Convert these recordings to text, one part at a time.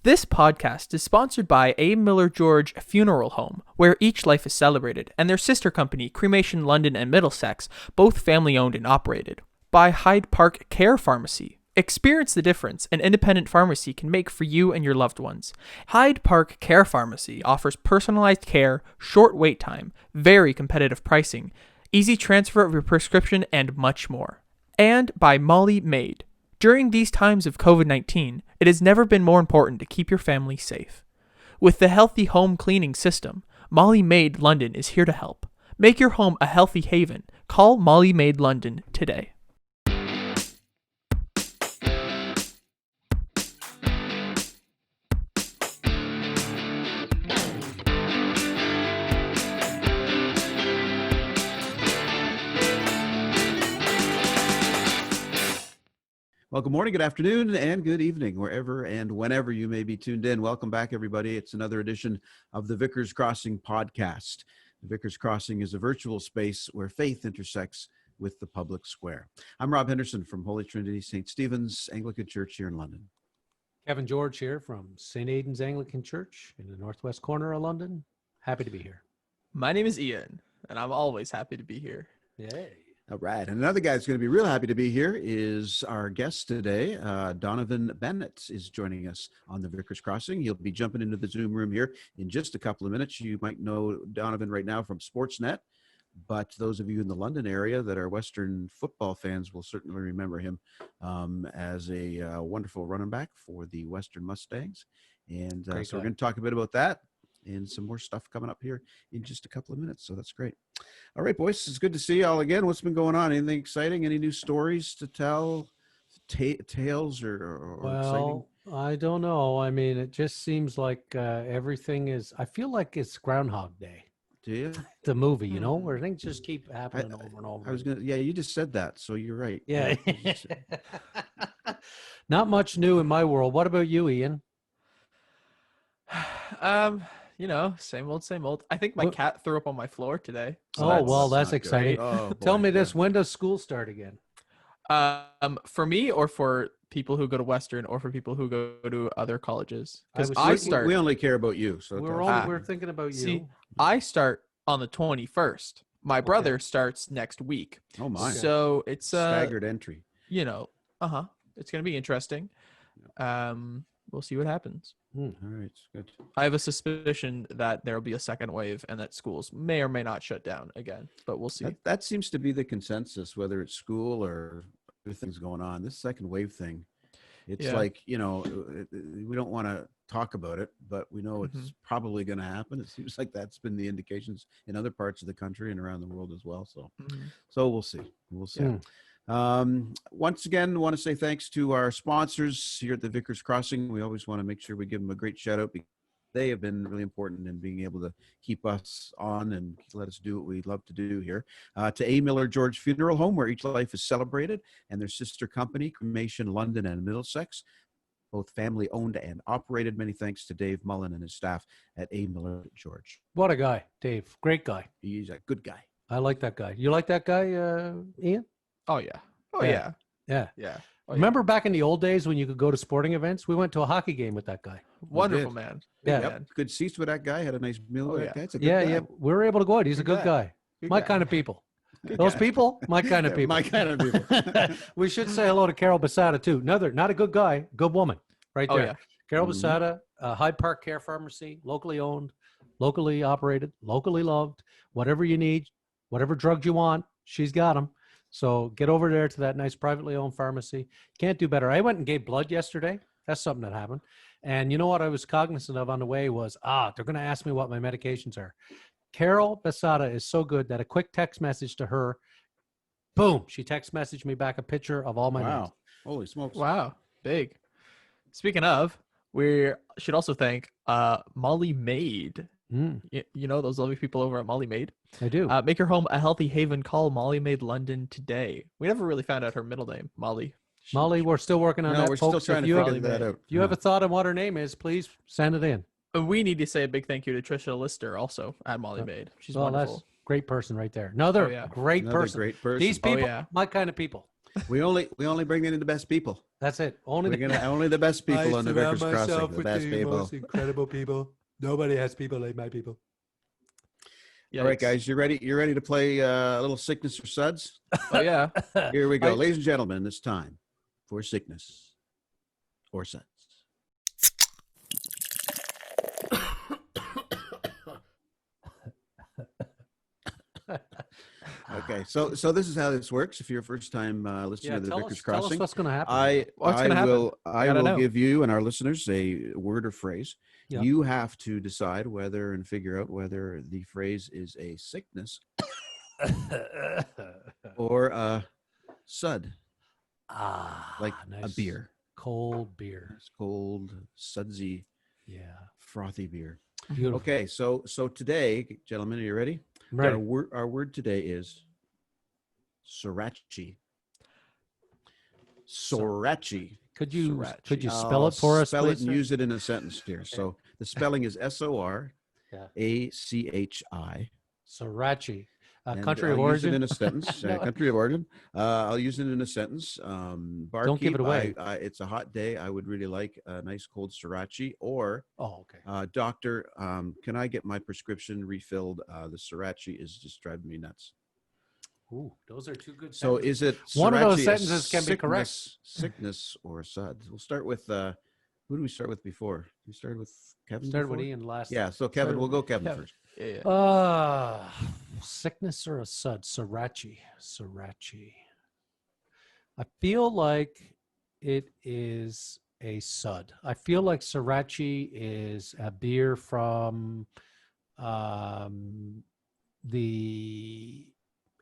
This podcast is sponsored by A. Miller George Funeral Home, where each life is celebrated, and their sister company, Cremation London and Middlesex, both family-owned and operated. By Hyde Park Care Pharmacy. Experience the difference an independent pharmacy can make for you and your loved ones. Hyde Park Care Pharmacy offers personalized care, short wait time, very competitive pricing, easy transfer of your prescription, and much more. And by Molly Maid. During these times of COVID-19, it has never been more important to keep your family safe. With the Healthy Home Cleaning System, Molly Maid London is here to help. Make your home a healthy haven. Call Molly Maid London today. Well, good morning, good afternoon, and good evening, wherever and whenever you may be tuned in. Welcome back, everybody. It's another edition of the Vicars Crossing podcast. The Vicars Crossing is a virtual space where faith intersects with the public square. I'm Rob Henderson from Holy Trinity St. Stephen's Anglican Church here in London. Kevin George here from St. Aidan's Anglican Church in the northwest corner of London. Happy to be here. My name is Ian, and I'm always happy to be here. Yay. All right. And another guy that's going to be real happy to be here is our guest today. Donnovan Bennett is joining us on the Vicars Crossing. He'll be jumping into the Zoom room here in just a couple of minutes. You might know Donnovan right now from SportsNet, but those of you in the London area that are Western football fans will certainly remember him as a wonderful running back for the Western Mustangs. And so we're going to talk a bit about that and some more stuff coming up here in just a couple of minutes. So that's great. All right, boys, it's good to see you all again. What's been going on? Anything exciting? Any new stories to tell? Tales or exciting? I don't know. I mean, it just seems like everything is, I feel like it's Groundhog Day. Do you? The movie, you know, where things just keep happening over and over. I was going to, yeah, you just said that. So you're right. Yeah. Not much new in my world. What about you, Ian? You know, same old, same old. I think my cat threw up on my floor today. So that's exciting. Oh, Tell me this, when does school start again? For me or for people who go to Western or for people who go to other colleges? Because we only care about you. So we're thinking about you. See, I start on the 21st. My brother starts next week. Oh my. So it's staggered entry. You know, it's going to be interesting. We'll see what happens. All right, good. I have a suspicion that there will be a second wave and that schools may or may not shut down again, but we'll see. That seems to be the consensus, whether it's school or other things going on. This second wave thing, it's like, you know, we don't want to talk about it, but we know it's probably going to happen. It seems like that's been the indications in other parts of the country and around the world as well. So, so we'll see. We'll see. Once again, want to say thanks to our sponsors here at the Vicars Crossing. We always want to make sure we give them a great shout out because they have been really important in being able to keep us on and let us do what we love to do here. To A. Miller George Funeral Home, where each life is celebrated, and their sister company, Cremation London and Middlesex, both family owned and operated. Many thanks to Dave Mullen and his staff at A. Miller George. What a guy, Dave. Great guy. He's a good guy. I like that guy. You like that guy, Ian? Oh, yeah. Oh, yeah. Yeah. Yeah. Oh, Remember back in the old days when you could go to sporting events? We went to a hockey game with that guy. Wonderful man. Yeah. Man. Good seats with that guy. Had a nice meal with that guy. It's a good guy. Yeah. We were able to go out. He's a good guy. My kind of people. Those people, my kind of people. My kind of people. We should say hello to Carol Basada, too. Not a good guy, good woman. Right there. Oh, yeah. Carol Basada, Hyde Park Care Pharmacy, locally owned, locally operated, locally loved. Whatever you need, whatever drugs you want, she's got them. So get over there to that nice privately owned pharmacy. Can't do better. I went and gave blood yesterday. That's something that happened. And you know what I was cognizant of on the way was, they're going to ask me what my medications are. Carol Basada is so good that a quick text message to her, boom, she text messaged me back a picture of all my meds. Holy smokes. Wow. Big. Speaking of, we should also thank Molly Maid. You know those lovely people over at Molly Maid? I do. Make your home a healthy haven. Call Molly Maid London today. We never really found out her middle name, Molly. Molly, we're still working on that. We're folks. still trying to figure that out. If you have a thought on what her name is, please send it in. We need to say a big thank you to Trisha Lister also at Molly Maid. She's wonderful. That's a great person right there. Another great person. Great person. These people, my kind of people. We only bring in the best people. That's it. Only the best people on the Vicars Crossing. The best people. most incredible people. Nobody has people like my people. Yikes. All right, guys, you ready? You ready to play a little sickness or suds? Oh yeah. Here we go, ladies and gentlemen. It's time for sickness or suds. Okay, so this is how this works. If you're a first time listener to the Vicars Tell us Crossing, what's going to happen. I will know. give you and our listeners a word or phrase. Yeah. You have to decide whether and figure out whether the phrase is a sickness or a sud, like nice. a beer. Cold beer. It's cold, sudsy, frothy beer. Beautiful. Okay, so today, gentlemen, are you ready? Right. Our word today is sriracha. Sriracha. Could you Sriracha. spell it for us, Spell please? it and use it in a sentence here. So the spelling is SORACHI. Sriracha. And Country of I'll use origin. it in a sentence. No. Country of origin. I'll use it in a sentence. Barkeep, Don't give it away. It's a hot day. I would really like a nice cold sriracha. Or, okay. doctor, can I get my prescription refilled? The sriracha is just driving me nuts. Ooh, those are two good. So sentences. is it One of those sriracha a sentences can be correct. Sickness or sud? We'll start with who do we start with before? We started with Kevin. Started with before? Ian last. Yeah, so Kevin, we'll go Kevin first. Yeah. Sickness or a sud? Sriracha. I feel like it is a sud. I feel like sriracha is a beer from the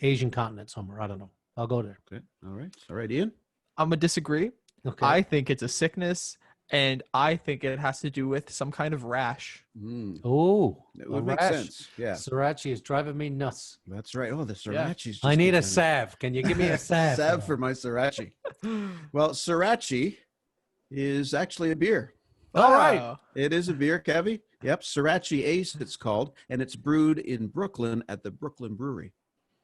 Asian continent somewhere. I don't know. I'll go there. Okay. All right, Ian. I'm gonna disagree. Okay. I think it's a sickness, and I think it has to do with some kind of rash. Oh, It would make sense. Yeah, Sriracha is driving me nuts. that's right. Oh, the sriracha. Just I need a getting- salve. Can you give me a salve? salve for my sriracha. Well, sriracha is actually a beer. All right. Wow. It is a beer, Kevy. Yep, sriracha Ace it's called, and it's brewed in Brooklyn at the Brooklyn Brewery.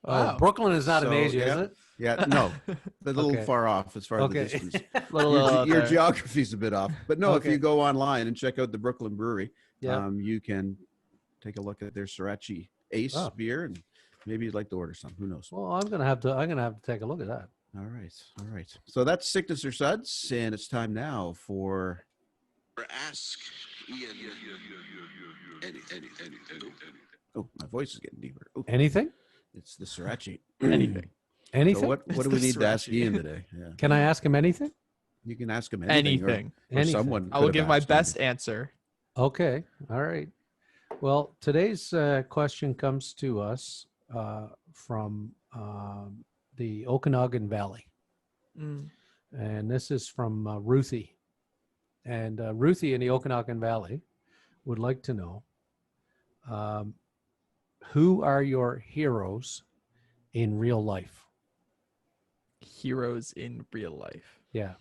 Wow. Oh, Brooklyn is not in So, Asia, yeah. is it? Yeah, no, a little Okay. far off as far as the Okay. distance. Little Your there. geography's a bit off, but no. If Okay. you go online and check out the Brooklyn Brewery, Yeah. you can take a look at their sriracha Ace Oh. beer, and maybe you'd like to order some. Who knows? Well, I'm gonna have to take a look at that. All right. So that's sickness or suds, and it's time now for Ask Ian anything. oh, my voice is getting deeper. Oh, Anything? it's the sriracha. Anything. Anything? So what It's do we the need to ask sriracha. Ian today? Yeah, Can I ask him anything? you can ask him anything. Anything. Or Anything. someone. I will could have give my asked best him. answer. Okay. All right. Well, today's question comes to us from the Okanagan Valley. And this is from Ruthie. And Ruthie in the Okanagan Valley would like to know, who are your heroes in real life? Heroes in real life. Yeah.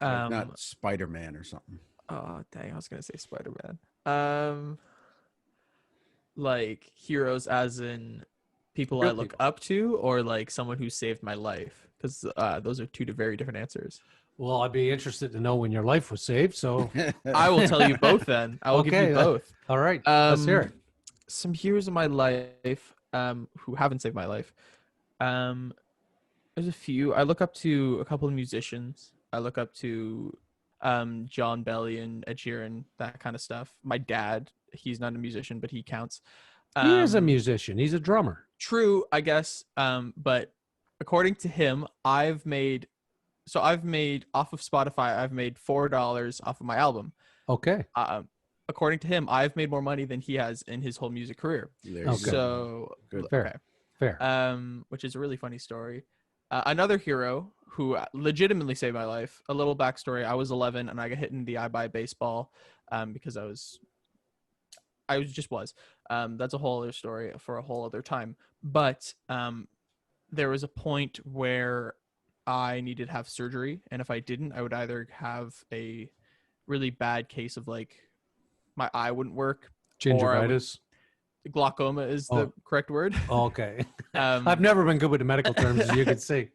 Like not Spider-Man or something. Oh dang, I was gonna say Spider-Man. Like heroes as in people I Real look people. up to, or like someone who saved my life, because those are two very different answers. Well, I'd be interested to know when your life was saved. So, I will tell you both then. I will give Okay, you both. all right. Let's hear it. Some heroes in my life who haven't saved my life. There's a few. I look up to a couple of musicians. I look up to John Bellion, Ed Sheeran, that kind of stuff. My dad, he's not a musician, but he counts. He is a musician. He's a drummer. True, I guess. But according to him, I've made off of Spotify, I've made $4 off of my album. Okay. According to him, I've made more money than he has in his whole music career. There you Okay. go. So Good. Fair. okay. Fair. Which is a really funny story. Another hero who legitimately saved my life. A little backstory: I was 11 and I got hit in the eye by a baseball because I just was. That's a whole other story for a whole other time. But there was a point where I needed to have surgery, and if I didn't, I would either have a really bad case of like my eye wouldn't work, or I would- Gingivitis. glaucoma is the correct word. Okay. I've never been good with the medical terms, as you can see.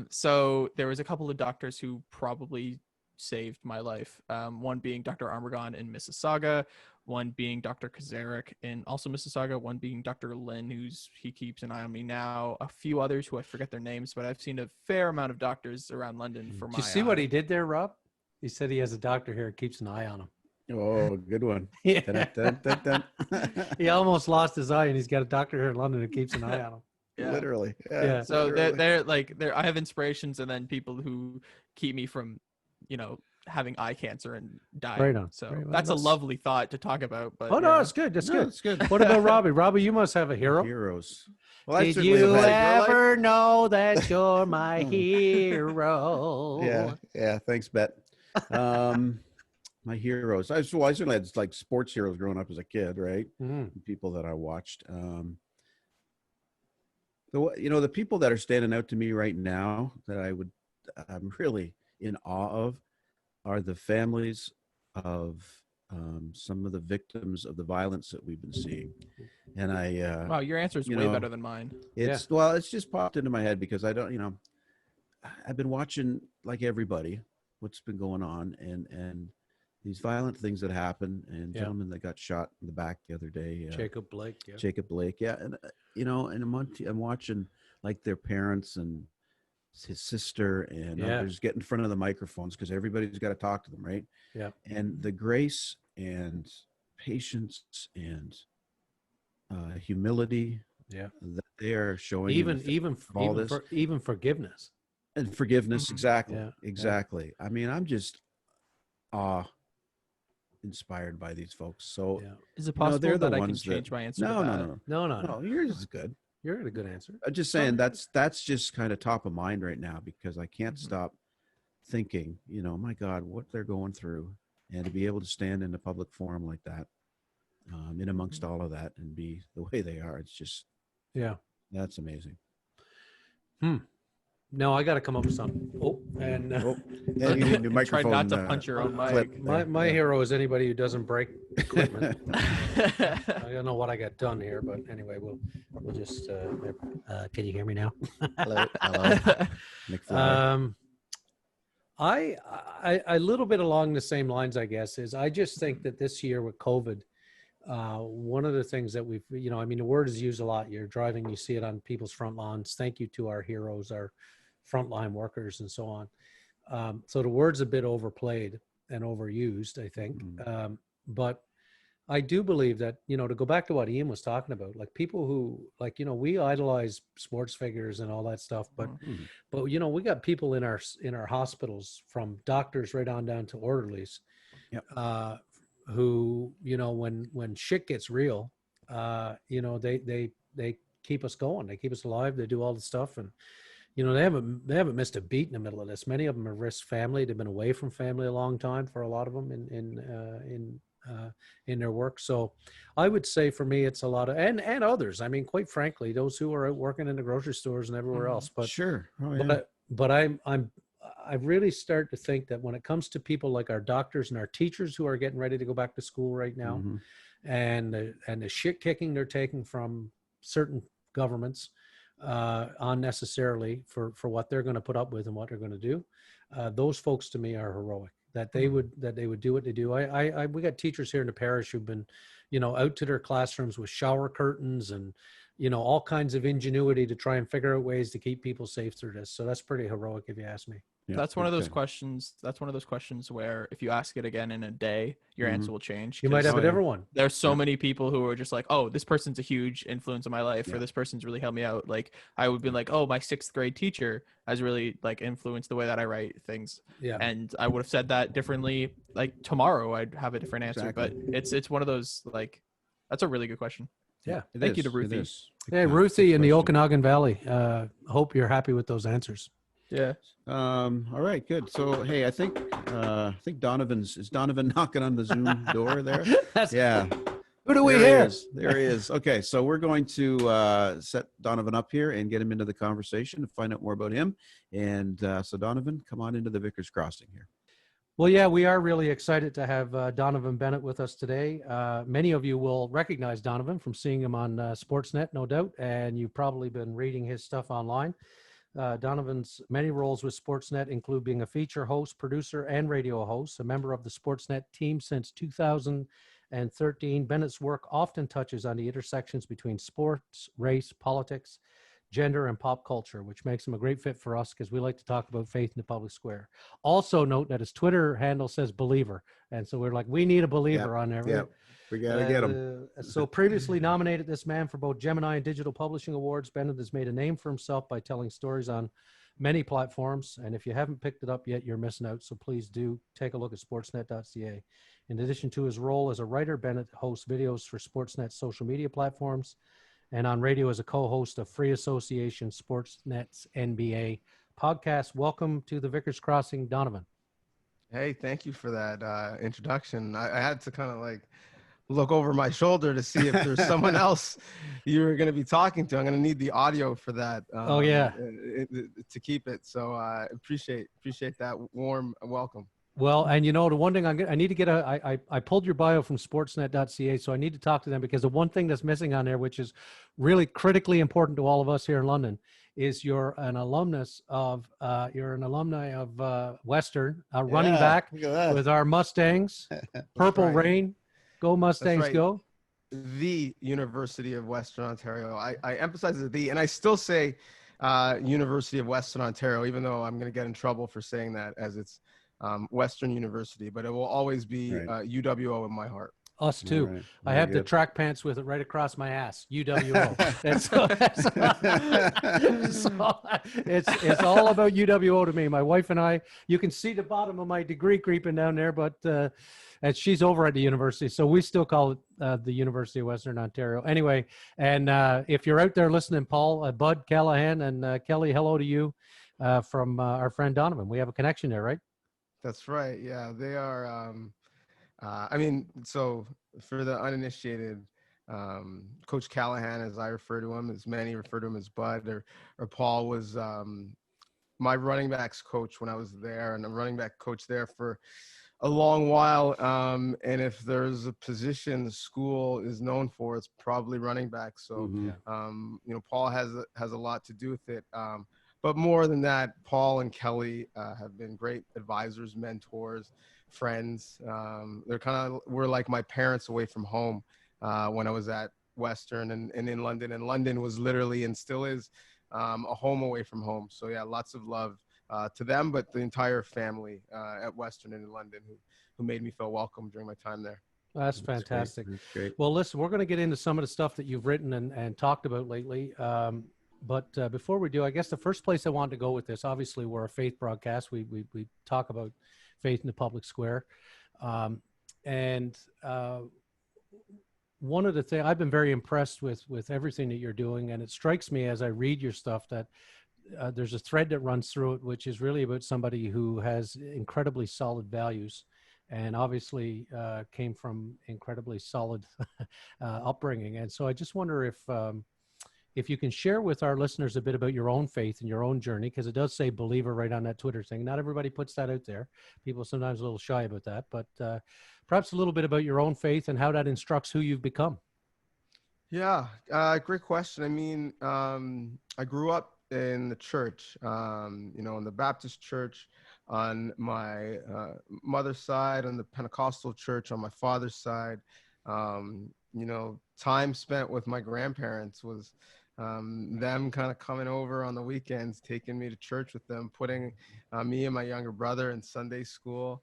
So there was a couple of doctors who probably saved my life. One being Dr. Armagon in Mississauga, one being Dr. Kazarek in also Mississauga, one being Dr. Lynn, he keeps an eye on me now. A few others who I forget their names, but I've seen a fair amount of doctors around London for my Did you see what he did there, Rob? He said he has a doctor here and keeps an eye on him. Oh, good one. Yeah. Dun, dun, dun, dun. He almost lost his eye, and he's got a doctor here in London who keeps an eye on him. Yeah. Literally. Yeah. So literally. they're I have inspirations, and then people who keep me from, having eye cancer and dying. Right on. So Right on. that's a lovely thought to talk about. But Oh, no, it's good. That's good. It's good. What about Robbie? Robbie, you must have a hero. Heroes. Well, I Did certainly you have had- ever know that you're my hero? Yeah. Thanks, Bet. My heroes. I certainly had like sports heroes growing up as a kid, right? People that I watched. The people that are standing out to me right now that I'm really in awe of are the families of some of the victims of the violence that we've been seeing. And wow, your answer is way better than mine. It's just popped into my head because I don't, I've been watching like everybody what's been going on and these violent things that happen, and gentlemen that got shot in the back the other day. Jacob Blake. Yeah. Jacob Blake. Yeah. And, and I'm watching like their parents and his sister and others get in front of the microphones because everybody's got to talk to them. Right. Yeah. And the grace and patience and humility that they are showing. Even forgiveness. And forgiveness. Exactly. Yeah. Exactly. I mean, I'm just inspired by these folks. So is it possible they're the that I can ones change my answer? No. Yours is good. You're in a good answer. I'm just saying that's just kind of top of mind right now because I can't stop thinking, my God, what they're going through, and to be able to stand in a public forum like that, in amongst all of that, and be the way they are, it's just that's amazing. No, I got to come up with something. You need try not to punch your own mic. My hero is anybody who doesn't break equipment. I don't know what I got done here, but anyway, we'll just. Can you hear me now? Hello. McFly. I a little bit along the same lines, I guess, is I just think that this year with COVID, one of the things that we've, the word is used a lot. You're driving, you see it on people's front lawns. Thank you to our heroes, our frontline workers, and so on. So the word's a bit overplayed and overused, I think. But I do believe that, to go back to what Ian was talking about, like people who, like, we idolize sports figures and all that stuff, but we got people in our hospitals, from doctors right on down to orderlies, who, when shit gets real, they keep us going, they keep us alive, they do all the stuff, and they haven't missed a beat in the middle of this. Many of them have risked family. They've been away from family a long time for a lot of them in their work. So I would say for me, it's a lot of, and others. I mean, quite frankly, those who are out working in the grocery stores and everywhere else. But sure. But I really start to think that when it comes to people like our doctors and our teachers who are getting ready to go back to school right now, and the shit kicking they're taking from certain governments unnecessarily for what they're going to put up with and what they're going to do, those folks to me are heroic. That they would do what they do. We got teachers here in the parish who've been, out to their classrooms with shower curtains and all kinds of ingenuity to try and figure out ways to keep people safe through this. So that's pretty heroic, if you ask me. Yeah, that's one of those questions. That's one of those questions where if you ask it again in a day, your answer will change. You might have a different one. There's so many people who are just like, oh, this person's a huge influence in my life, or this person's really helped me out. Like I would be like, oh, my 6th grade teacher has really like influenced the way that I write things. Yeah. And I would have said that differently. Like tomorrow I'd have a different answer, but it's one of those, like, that's a really good question. Yeah. Thank you to Ruthie. Hey, Ruthie in the Okanagan Valley. Hope you're happy with those answers. Yeah. All right, good. So, hey, I think Donovan knocking on the Zoom door there? Yeah. Who do we hear? There he is. Okay, so we're going to set Donovan up here and get him into the conversation to find out more about him. And so, Donovan, come on into the Vicars Crossing here. Well, yeah, we are really excited to have Donnovan Bennett with us today. Many of you will recognize Donnovan from seeing him on SportsNet, no doubt, and you've probably been reading his stuff online. Donovan's many roles with Sportsnet include being a feature host, producer, and radio host, a member of the Sportsnet team since 2013. Bennett's work often touches on the intersections between sports, race, politics, gender, and pop culture, which makes him a great fit for us because we like to talk about faith in the public square. Also note that his Twitter handle says believer. And so we're like, we need a believer on there. Yeah, we got to get him. So previously nominated this man for both Gemini and Digital Publishing Awards, Bennett has made a name for himself by telling stories on many platforms. And if you haven't picked it up yet, you're missing out. So please do take a look at sportsnet.ca. In addition to his role as a writer, Bennett hosts videos for Sportsnet social media platforms and on radio as a co-host of Free Association Sportsnet's NBA podcast. Welcome to the Vicars Crossing, Donnovan. Hey, thank you for that introduction. I had to kind of like look over my shoulder to see if there's someone else you were going to be talking to. I'm going to need the audio for that. To keep it. So I appreciate that warm welcome. Well, and you know, the one thing I need to get I pulled your bio from sportsnet.ca, so I need to talk to them because the one thing that's missing on there, which is really critically important to all of us here in London, is you're an alumni of Western, running back with our Mustangs, Purple Rain, go Mustangs, right. go. The University of Western Ontario. I emphasize the, and I still say University of Western Ontario, even though I'm going to get in trouble for saying that as it's Western University, but it will always be UWO in my heart. Us too. Right. I have the track pants with it right across my ass. UWO. It's all about UWO to me. My wife and I. You can see the bottom of my degree creeping down there, but and she's over at the university, so we still call it the University of Western Ontario. Anyway, and if you're out there listening, Paul, Bud Callahan, and Kelly, hello to you from our friend Donnovan. We have a connection there, right? That's right. Yeah, they are. So for the uninitiated, Coach Callahan, as I refer to him, as many refer to him as Bud, or Paul, was my running backs coach when I was there, and a running back coach there for a long while. And if there's a position the school is known for, it's probably running back. So, Paul has a lot to do with it. But more than that, Paul and Kelly have been great advisors, mentors, friends. We're like my parents away from home when I was at Western and in London. And London was literally and still is a home away from home. So yeah, lots of love to them, but the entire family at Western and in London who made me feel welcome during my time there. That's fantastic. That's great. Well, listen, we're going to get into some of the stuff that you've written and talked about lately. But before we do, I guess the first place I wanted to go with this, obviously we're a faith broadcast. We talk about faith in the public square. One of the things I've been very impressed with everything that you're doing. And it strikes me as I read your stuff that there's a thread that runs through it, which is really about somebody who has incredibly solid values and obviously came from incredibly solid upbringing. And so I just wonder if you can share with our listeners a bit about your own faith and your own journey, because it does say believer right on that Twitter thing. Not everybody puts that out there. People are sometimes a little shy about that, but perhaps a little bit about your own faith and how that instructs who you've become. Yeah, great question. I mean, I grew up in the church, in the Baptist church on my mother's side, and the Pentecostal church on my father's side. Time spent with my grandparents was them kind of coming over on the weekends, taking me to church with them, putting me and my younger brother in Sunday school,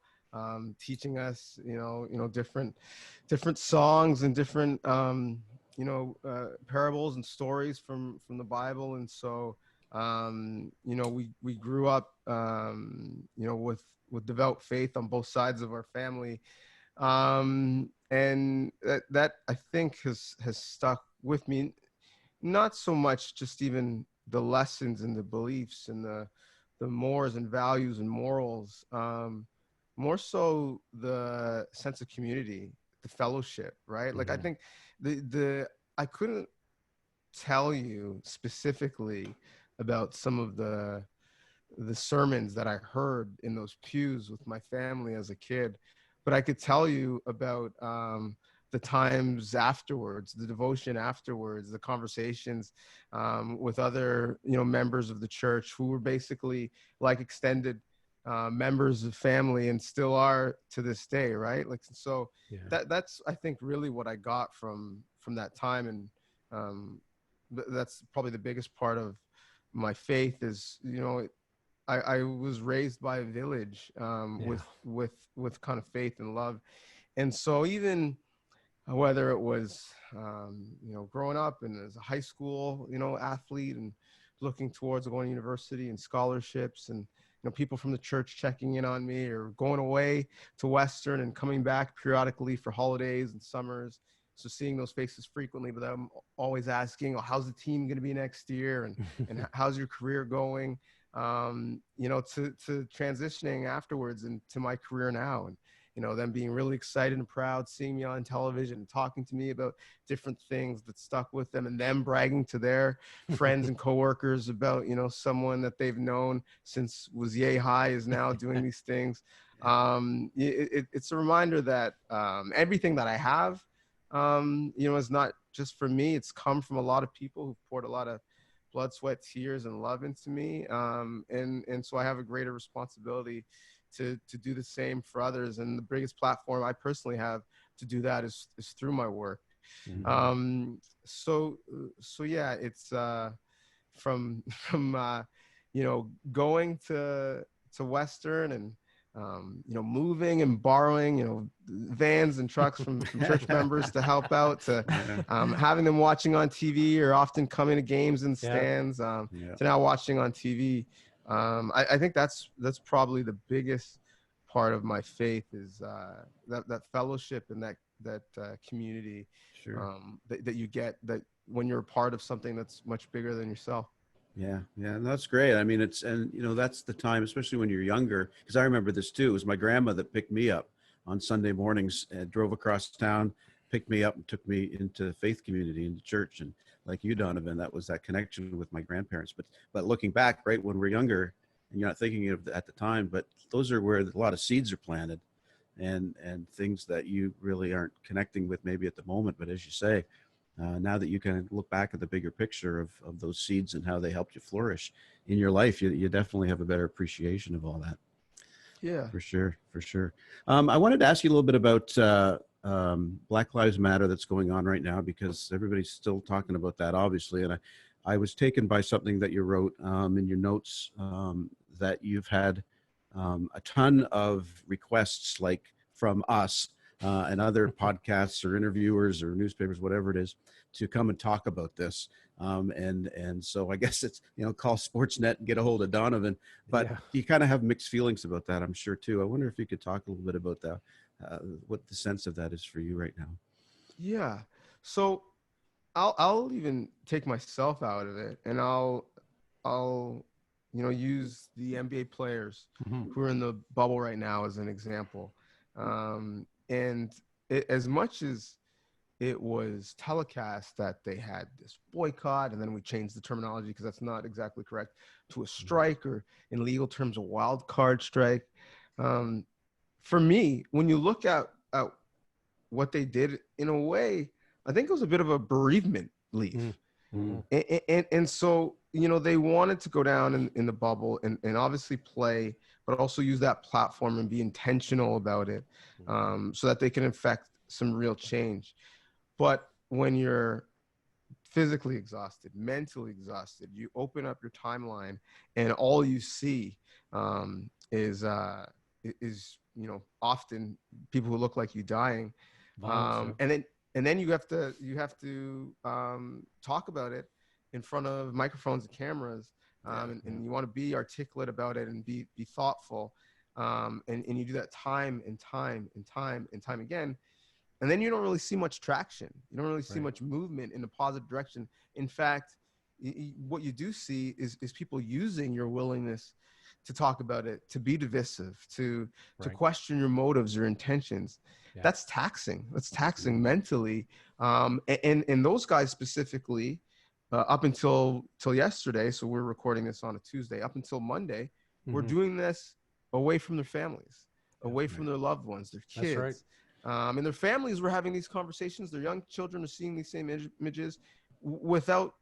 teaching us, different songs and different, parables and stories from the Bible. And so, we grew up, with devout faith on both sides of our family. And that I think has stuck with me. Not so much just even the lessons and the beliefs and the mores and values and morals, more so the sense of community, the fellowship, right? Mm-hmm. Like I think I couldn't tell you specifically about some of the the sermons that I heard in those pews with my family as a kid, but I could tell you about the times afterwards, the devotion afterwards, the conversations with other, members of the church who were basically like extended members of family and still are to this day, right? Like, so that's I think really what I got from that time, and that's probably the biggest part of my faith is, I was raised by a village with kind of faith and love, and so even whether it was growing up and as a high school athlete and looking towards going to university and scholarships, and people from the church checking in on me, or going away to Western and coming back periodically for holidays and summers. So seeing those faces frequently, but I'm always asking, how's the team going to be next year? And how's your career going? To transitioning afterwards into my career now, and them being really excited and proud, seeing me on television and talking to me about different things that stuck with them, and them bragging to their friends and coworkers about, someone that they've known since was yay high is now doing these things. It's a reminder that everything that I have, is not just for me. It's come from a lot of people who've poured a lot of blood, sweat, tears, and love into me. And so I have a greater responsibility to do the same for others. And the biggest platform I personally have to do that is through my work. Mm-hmm. So yeah, it's from going to Western, and moving and borrowing, vans and trucks from church members to help out, to having them watching on TV, or often coming to games in the stands, to now watching on TV. I think that's probably the biggest part of my faith, is that fellowship and that community. Sure. That you get that when you're a part of something that's much bigger than yourself. Yeah. And that's great. I mean, that's the time, especially when you're younger, because I remember this too. It was my grandma that picked me up on Sunday mornings and drove across town, picked me up and took me into the faith community, into church. And like you, Donnovan, that was that connection with my grandparents. But looking back, right, when we're younger and you're not thinking of it at the time, but those are where a lot of seeds are planted, and things that you really aren't connecting with maybe at the moment. But as you say, now that you can look back at the bigger picture of those seeds and how they helped you flourish in your life, you definitely have a better appreciation of all that. Yeah, for sure. I wanted to ask you a little bit about Black Lives Matter that's going on right now, because everybody's still talking about that, obviously. And I was taken by something that you wrote in your notes, that you've had a ton of requests, like from us and other podcasts or interviewers or newspapers, whatever it is, to come and talk about this. And so I guess it's, call SportsNet and get a hold of Donnovan, but you kind of have mixed feelings about that, I'm sure too. I wonder if you could talk a little bit about that, what the sense of that is for you right now. Yeah. So I'll even take myself out of it, and I'll use the NBA players who are in the bubble right now as an example. And as much as it was telecast that they had this boycott, and then we changed the terminology because that's not exactly correct, to a strike, or in legal terms, a wild card strike. For me, when you look at what they did, in a way, I think it was a bit of a bereavement leave. And so, they wanted to go down in the bubble and obviously play, but also use that platform and be intentional about it, so that they can affect some real change. But when you're physically exhausted, mentally exhausted, you open up your timeline and all you see is often people who look like you dying. And then you have to talk about it in front of microphones and cameras, and you want to be articulate about it and be thoughtful, and you do that time and time again, and then you don't really see much traction. You don't really see much movement in a positive direction. In fact, what you do see is people using your willingness to talk about it, to be divisive, to question your motives or intentions. Yeah. That's taxing. That's taxing mentally. And those guys specifically, up until yesterday, so we're recording this on a Tuesday, up until Monday, were doing this away from their families, away from their loved ones, their kids. That's right. And their families were having these conversations. Their young children are seeing these same images without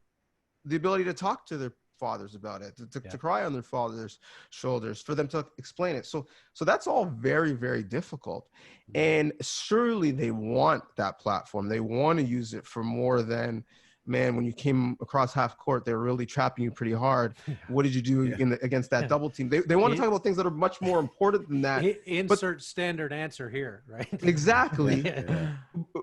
the ability to talk to their fathers about it, to cry on their father's shoulders, for them to explain it. So that's all very, very difficult. And surely they want that platform. They want to use it for more than, man, when you came across half court, they were really trapping you pretty hard. What did you do against that double team? They want to talk about things that are much more important than that. Insert standard answer here, right? Exactly.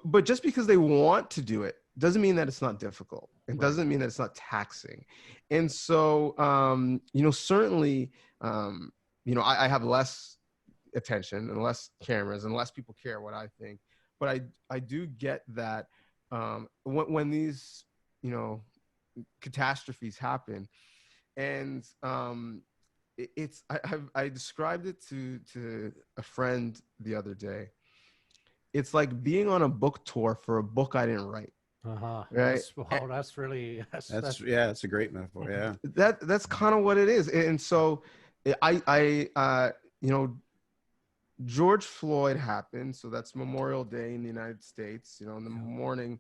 But just because they want to do it doesn't mean that it's not difficult. It doesn't mean that it's not taxing. And so, certainly, I have less attention and less cameras and less people care what I think. But I do get that when these, catastrophes happen, and I described it to a friend the other day. It's like being on a book tour for a book I didn't write. Right. That's really that's it's a great metaphor. Yeah. That's kind of what it is. And so George Floyd happened. So that's Memorial Day in the United States. In the morning,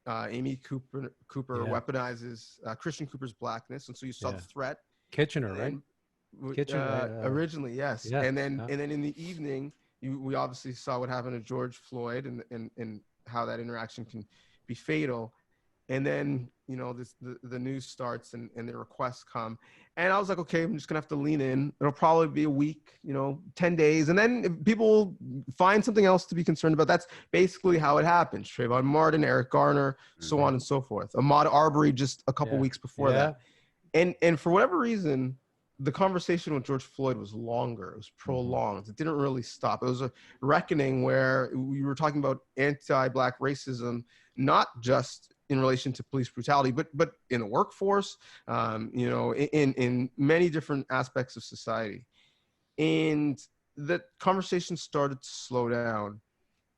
Amy Cooper weaponizes Christian Cooper's blackness. And so you saw the threat. Kitchener, right? Originally, yes. Yeah. And then in the evening, we obviously saw what happened to George Floyd and how that interaction can be fatal. And then the news starts and the requests come, and I was like, okay, I'm just gonna have to lean in. It'll probably be a week, 10 days, and then people will find something else to be concerned about. That's basically how it happens. Trayvon Martin, Eric Garner, so on and so forth. Ahmaud Arbery just a couple weeks before that, and for whatever reason, the conversation with George Floyd was longer. It was prolonged. It didn't really stop. It was a reckoning where we were talking about anti-Black racism, not just in relation to police brutality, but in the workforce, in many different aspects of society. And the conversation started to slow down.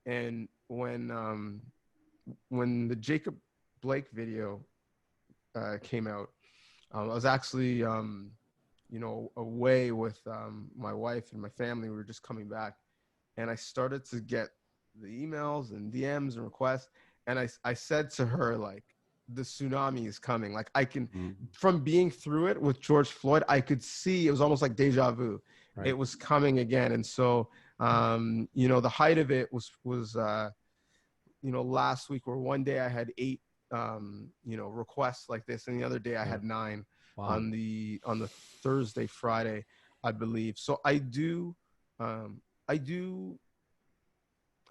And when the Jacob Blake video came out, I was actually away with my wife and my family. We were just coming back, and I started to get the emails and DMs and requests. And I said to her, like, the tsunami is coming. Like, I can, from being through it with George Floyd, I could see, it was almost like deja vu. Right. It was coming again. And so, the height of it was last week, where one day I had 8, requests like this, and the other day I had 9. Wow. on the Thursday, Friday, I believe. So I don't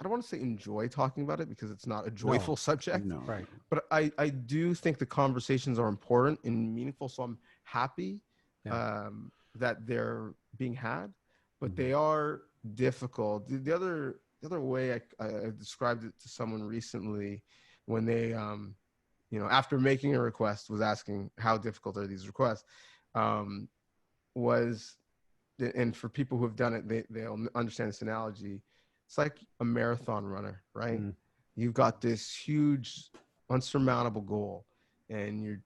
want to say enjoy talking about it, because it's not a joyful subject. No. Right. But I do think the conversations are important and meaningful. So I'm happy that they're being had, but they are difficult. The other way I described it to someone recently, when they after making a request, was asking how difficult are these requests, and for people who have done it, they'll understand this analogy. It's like a marathon runner, right? You've got this huge, unsurmountable goal, and you're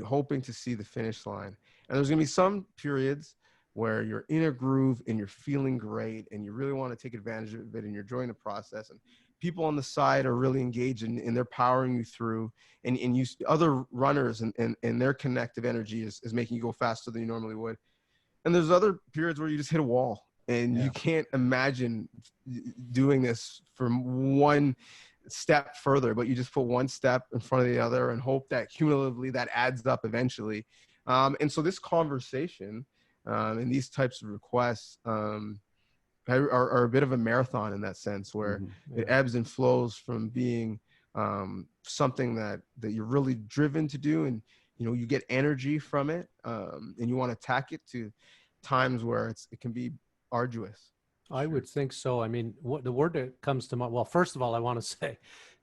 hoping to see the finish line. And there's going to be some periods where you're in a groove and you're feeling great and you really want to take advantage of it and you're enjoying the process. And people on the side are really engaged and they're powering you through, and other runners and their connective energy is making you go faster than you normally would. And there's other periods where you just hit a wall. And you can't imagine doing this from one step further, but you just put one step in front of the other and hope that cumulatively that adds up eventually. And so this conversation and these types of requests are a bit of a marathon in that sense, where it ebbs and flows from being something that you're really driven to do, and you get energy from it, and you want to tack it, to times where it can be arduous. I would think so. I mean, the word that comes to mind, well, first of all, I want to say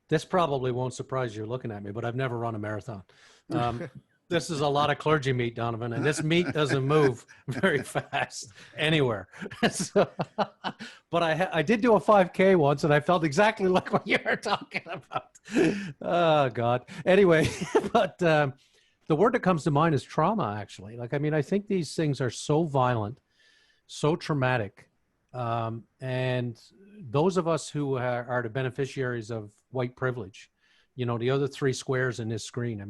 this probably won't surprise you looking at me, but I've never run a marathon. This is a lot of clergy meat, Donnovan, and this meat doesn't move very fast anywhere. But I did do a 5K once, and I felt exactly like what you were talking about. Oh, God. Anyway, but The word that comes to mind is trauma, actually. Like, I mean, I think these things are so violent, so traumatic. And those of us who are the beneficiaries of white privilege, you know, the other three squares in this screen, I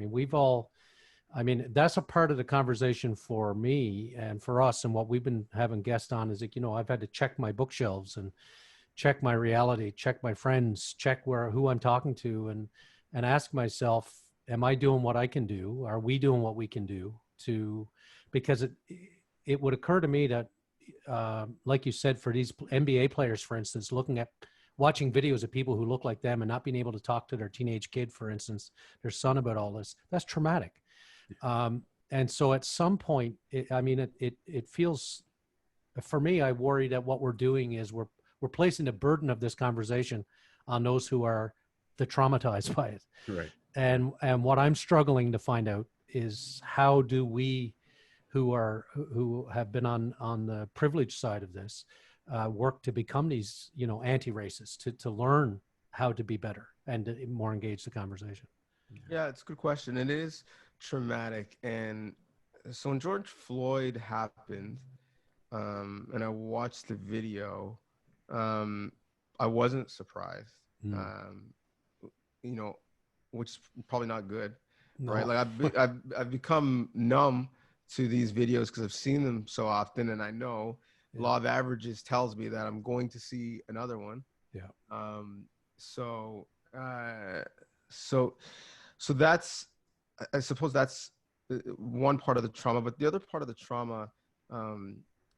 mean, that's a part of the conversation for me and for us. And what we've been having guests on is like, you know, I've had to check my bookshelves and check my reality, check my friends, check who I'm talking to, and ask myself, am I doing what I can do? Are we doing what we can do because it would occur to me that, like you said, for these NBA players, for instance, watching videos of people who look like them and not being able to talk to their teenage kid, for instance, their son, about all this, that's traumatic. And so at some point, it feels, for me, I worry that what we're doing is we're placing the burden of this conversation on those who are traumatized by it. Right. And what I'm struggling to find out is, how do we who have been on the privileged side of this work to become these, you know, anti-racist, to learn how to be better and to more engage the conversation? Yeah, it's a good question. It is traumatic. And so when George Floyd happened, and I watched the video, I wasn't surprised, you know, which is probably not good, right? Like I've become numb to these videos because I've seen them so often, and I know law of averages tells me that I'm going to see another one. Yeah. So that's, I suppose that's one part of the trauma, but the other part of the trauma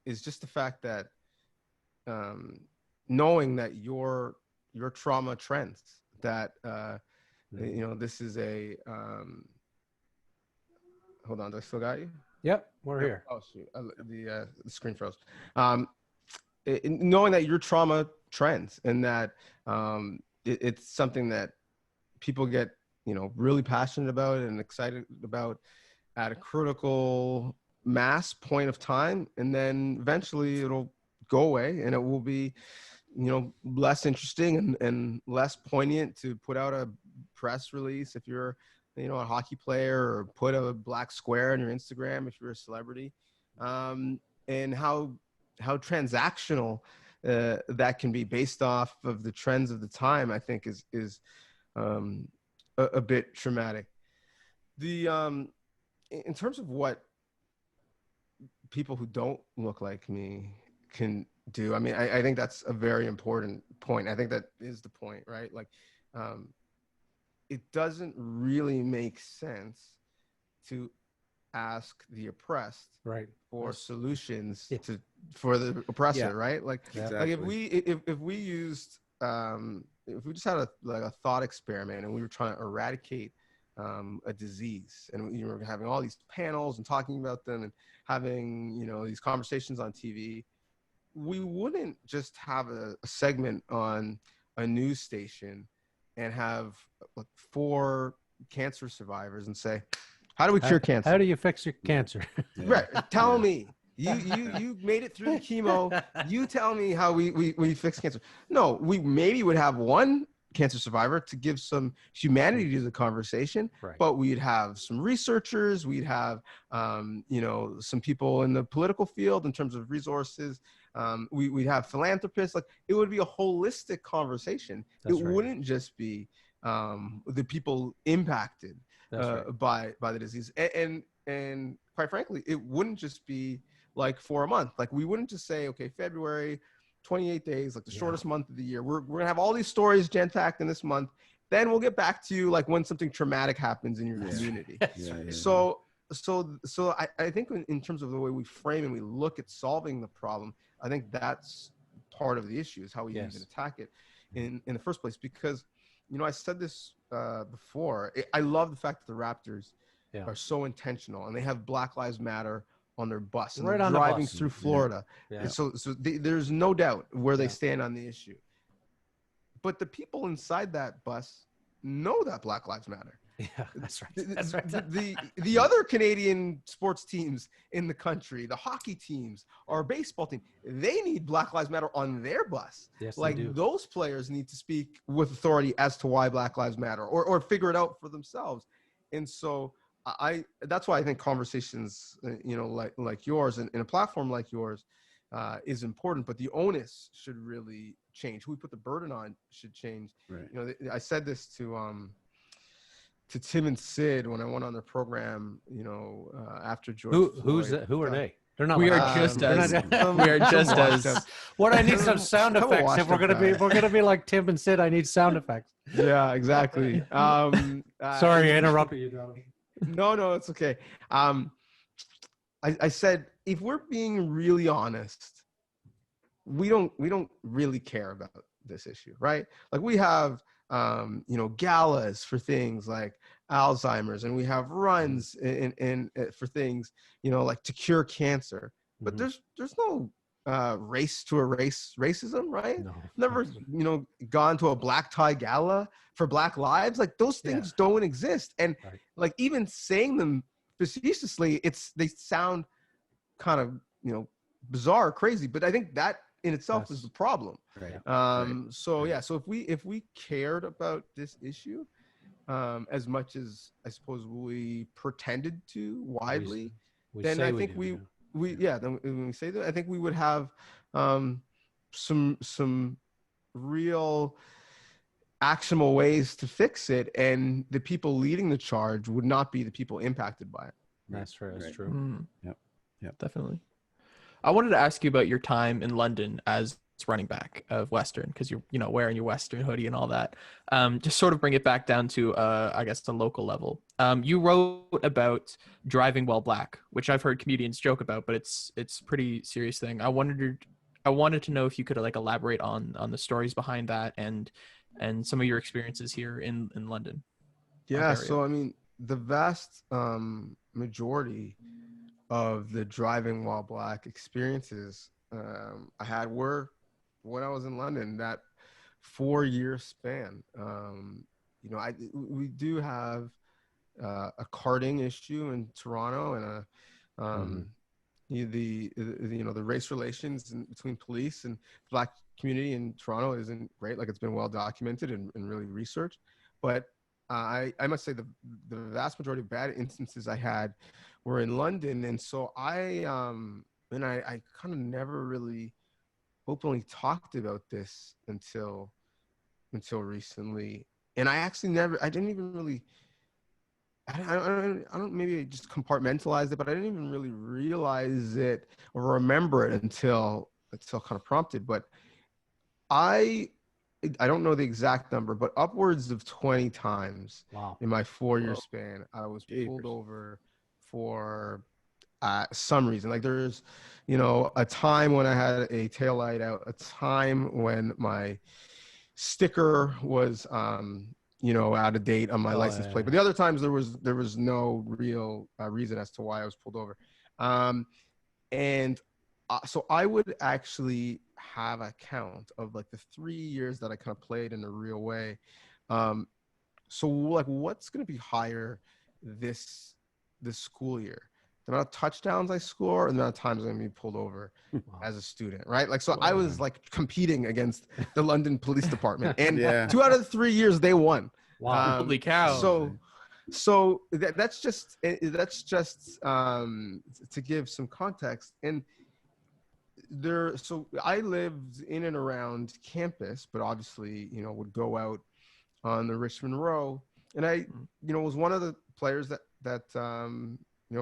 is just the fact that knowing that your trauma trends, that you know, this is a hold on, do I still got you? Yep, we're here. Oh shoot, the screen froze. Knowing that your trauma trends, and that it's something that people get, you know, really passionate about and excited about at a critical mass point of time, and then eventually it'll go away, and it will be, you know, less interesting and less poignant to put out a press release if you're, you know, a hockey player, or put a black square on your Instagram if you're a celebrity, and how transactional that can be based off of the trends of the time, I think is a bit traumatic. In terms of what people who don't look like me can do, I mean, I think that's a very important point. I think that is the point, right? Like, it doesn't really make sense to ask the oppressed for solutions for the oppressor, right? Like, Exactly. like if we used if we just had a thought experiment, and we were trying to eradicate a disease, and you were having all these panels and talking about them and having, you know, these conversations on TV, we wouldn't just have a segment on a news station and have 4 cancer survivors and say, how do we cure cancer? How do you fix your cancer? Right. Tell me. You made it through the chemo. You tell me how we fix cancer. No, we maybe would have one cancer survivor to give some humanity to the conversation, but we'd have some researchers, we'd have you know, some people in the political field in terms of resources, we'd have philanthropists. Like, it would be a holistic conversation. It wouldn't just be the people impacted by the disease, and quite frankly, it wouldn't just be like for a month. Like, we wouldn't just say, okay, February, 28 days, like the shortest month of the year, we're gonna have all these stories jam-packed in this month, then we'll get back to you like when something traumatic happens in your community. So I think in terms of the way we frame and we look at solving the problem, I think that's part of the issue, is how we even attack it in the first place. Because, you know, I said this before, I love the fact that the Raptors are so intentional, and they have Black Lives Matter on their bus, and they're driving through Florida. So there's no doubt where they stand on the issue. But the people inside that bus know that Black Lives Matter. Yeah, that's right. That's right. The other Canadian sports teams in the country, the hockey teams, our baseball team, they need Black Lives Matter on their bus. Yes, like, those players need to speak with authority as to why Black Lives Matter, or figure it out for themselves. And so that's why I think conversations, like yours and in a platform like yours, is important, but the onus should really change. Who we put the burden on should change. Right. I said this to Tim and Sid when I went on their program, after George Floyd. Who are they? They're not. We are like us. just They're as not- we are just washed as up. What I need some sound I'm a effects. If washed up guy. we're gonna be like Tim and Sid, I need sound effects. Yeah, exactly. Sorry, I interrupted you, Donnovan. No, it's okay. I said, if we're being really honest, we don't really care about this issue, right? Like we have, galas for things like Alzheimer's, and we have runs in for things, like to cure cancer. But there's no race to erase racism, right? No. Never, gone to a black tie gala for Black Lives. Like those things don't exist. And Right. like even saying them facetiously, they sound kind of, bizarre, crazy. But I think that in itself is the problem. Right. So if we cared about this issue, as much as I suppose we pretended to widely, then I think then when we say that, I think we would have some real actionable ways to fix it, and the people leading the charge would not be the people impacted by it. That's true. That's Right. true. Yep. Definitely. I wanted to ask you about your time in London as running back of Western, because you're wearing your Western hoodie and all that. Just sort of bring it back down to I guess the local level. You wrote about driving while black, which I've heard comedians joke about, but it's a pretty serious thing. I wanted to know if you could elaborate on the stories behind that and some of your experiences here in London. Yeah. Ontario. So I mean, the vast majority of the driving while black experiences I had were when I was in London, that 4-year span. We do have a carding issue in Toronto, and the race relations between police and black community in Toronto isn't great. Like, it's been well documented and really researched, but I must say the vast majority of bad instances I had were in London. And so I kind of never really openly talked about this until recently. And I didn't even really, I don't, maybe I just compartmentalized it, but I didn't even really realize it or remember it until kind of prompted. But I don't know the exact number, but upwards of 20 times in my 4-year span, I was pulled over for some reason. Like, there's, a time when I had a taillight out, a time when my sticker was, out of date on my license plate. But the other times there was no real reason as to why I was pulled over. So I would actually have a count of like the 3 years that I kind of played in a real way. So like, what's going to be higher this school year? The amount of touchdowns I score, or the amount of times I'm going to be pulled over as a student, right? Like, so I was like competing against the London Police Department, and 2 out of the 3 years they won. Wow! Holy cow! So that's just to give some context. And so I lived in and around campus, but obviously, would go out on the Richmond Row, and I, was one of the players that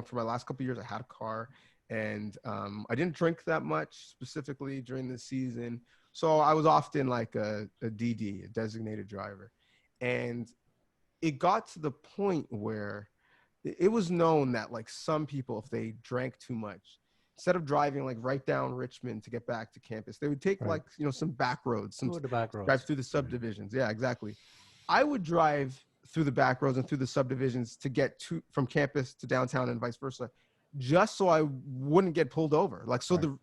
for my last couple of years, I had a car, and I didn't drink that much specifically during the season. So I was often like a DD, a designated driver. And it got to the point where it was known that like some people, if they drank too much, instead of driving like right down Richmond to get back to campus, they would take some back roads, drive through the subdivisions. Yeah, exactly. I would drive through the back roads and through the subdivisions to get from campus to downtown and vice versa, just so I wouldn't get pulled over. Like, so the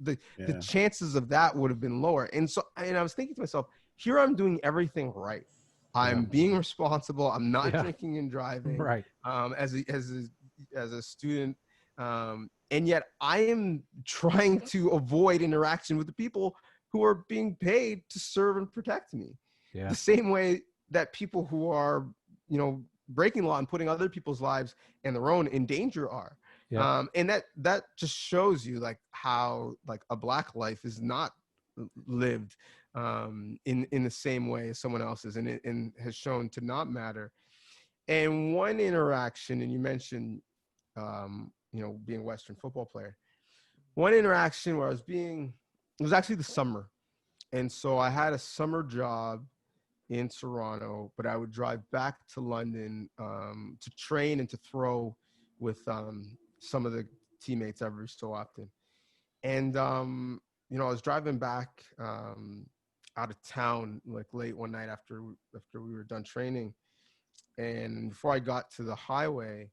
chances of that would have been lower. And I was thinking to myself, here I'm doing everything right. I'm being responsible. I'm not drinking and driving, right? As a student, and yet I am trying to avoid interaction with the people who are being paid to serve and protect me. Yeah. The same way that people who are, breaking the law and putting other people's lives and their own in danger are. Yeah. And that just shows you like how like a Black life is not lived in the same way as someone else's, and has shown to not matter. And one interaction, and you mentioned being a Western football player, one interaction where it was actually the summer, and so I had a summer job in Toronto, but I would drive back to London to train and to throw with some of the teammates every so often. And I was driving back out of town like late one night after we were done training, and before I got to the highway,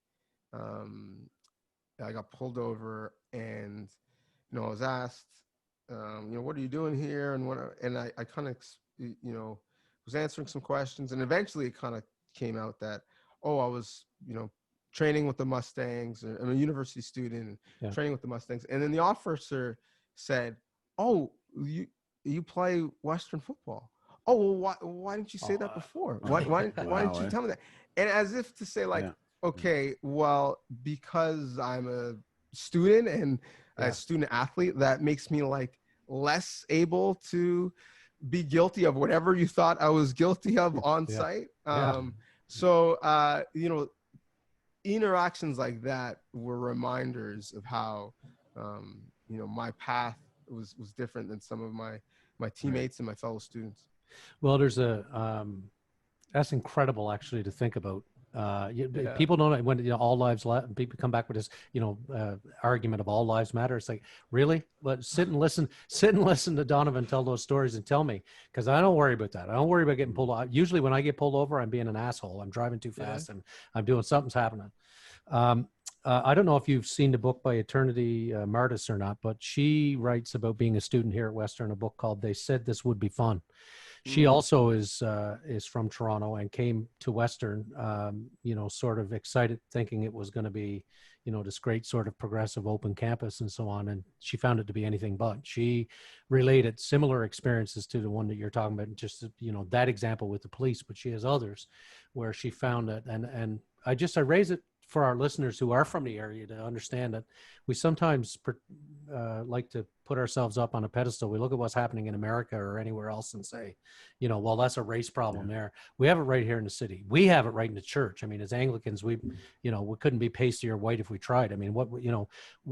I got pulled over, and I was asked, what are you doing here, and I kind of was answering some questions, and eventually it kind of came out that I was training with the Mustangs. I'm a university student, training with the Mustangs, and then the officer said, "Oh, you play Western football? Oh, well, why didn't you say that before? Why didn't you tell me that?" And as if to say, like, okay, well, because I'm a student and a student athlete, that makes me like less able to be guilty of whatever you thought I was guilty of on site. So interactions like that were reminders of how my path was different than some of my teammates and my fellow students. Well, there's that's incredible actually to think about. People don't, when all lives, people come back with this argument of all lives matter. It's like, really? But sit and listen to Donnovan tell those stories and tell me, because I don't worry about that. I don't worry about getting pulled over. Usually when I get pulled over, I'm being an asshole. I'm driving too fast and I'm doing something's happening. I don't know if you've seen the book by Eternity Martis or not, but she writes about being a student here at Western, a book called They Said This Would Be Fun. She also is from Toronto and came to Western, sort of excited, thinking it was going to be, this great sort of progressive open campus and so on. And she found it to be anything but. She related similar experiences to the one that you're talking about, just, that example with the police, but she has others where she found it. And I raise it for our listeners who are from the area to understand that we sometimes like to put ourselves up on a pedestal. We look at what's happening in America or anywhere else and say, well, that's a race problem there. We have it right here in the city. We have it right in the church. I mean, as Anglicans, we couldn't be pasty or white if we tried. I mean,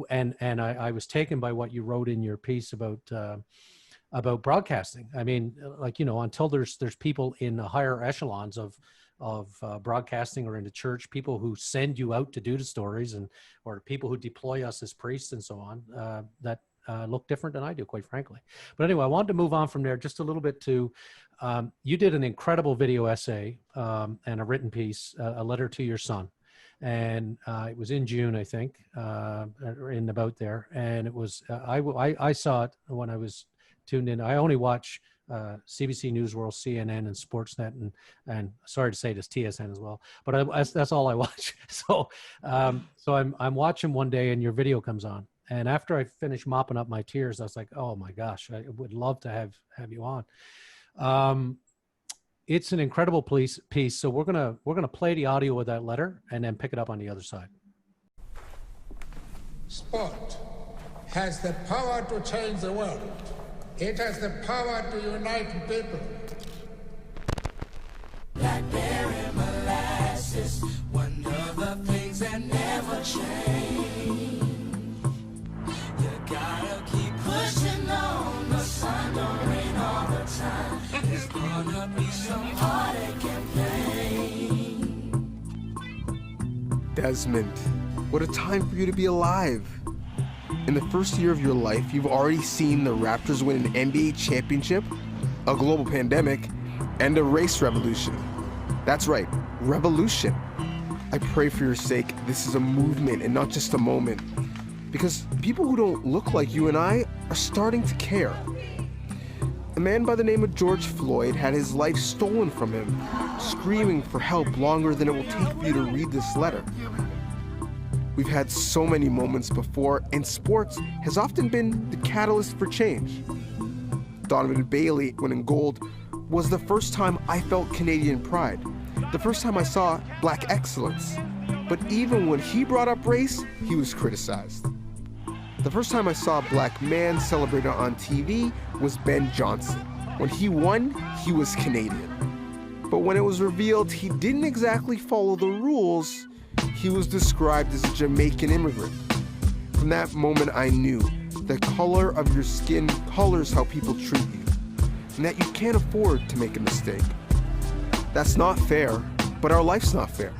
and I was taken by what you wrote in your piece about broadcasting. I mean, until there's people in the higher echelons of broadcasting or in the church, people who send you out to do the stories, or people who deploy us as priests and so on, that look different than I do, quite frankly. But anyway, I wanted to move on from there just a little bit to, you did an incredible video essay and a written piece, a letter to your son. And it was in June, I think, in about there. And it was, I saw it when I was tuned in. I only watch CBC News World, CNN, and SportsNet, and sorry to say this, TSN as well, but that's all I watch. So I'm watching one day, and your video comes on, and after I finished mopping up my tears, I was like, oh my gosh, I would love to have you on. It's an incredible piece. So we're gonna play the audio of that letter and then pick it up on the other side. Sport has the power to change the world. It has the power to unite people. Blackberry molasses, one of the things that never change. You gotta keep pushing on, the sun don't rain all the time. There's gonna be some heartache and pain. Desmond, what a time for you to be alive. In the first year of your life, you've already seen the Raptors win an NBA championship, a global pandemic, and a race revolution. That's right, revolution. I pray for your sake this is a movement and not just a moment, because people who don't look like you and I are starting to care. A man by the name of George Floyd had his life stolen from him, screaming for help longer than it will take for you to read this letter. We've had so many moments before, and sports has often been the catalyst for change. Donovan Bailey winning gold was the first time I felt Canadian pride. The first time I saw black excellence. But even when he brought up race, he was criticized. The first time I saw a black man celebrated on TV was Ben Johnson. When he won, he was Canadian. But when it was revealed he didn't exactly follow the rules, he was described as a Jamaican immigrant. From that moment I knew the color of your skin colors how people treat you, and that you can't afford to make a mistake. That's not fair, but our life's not fair.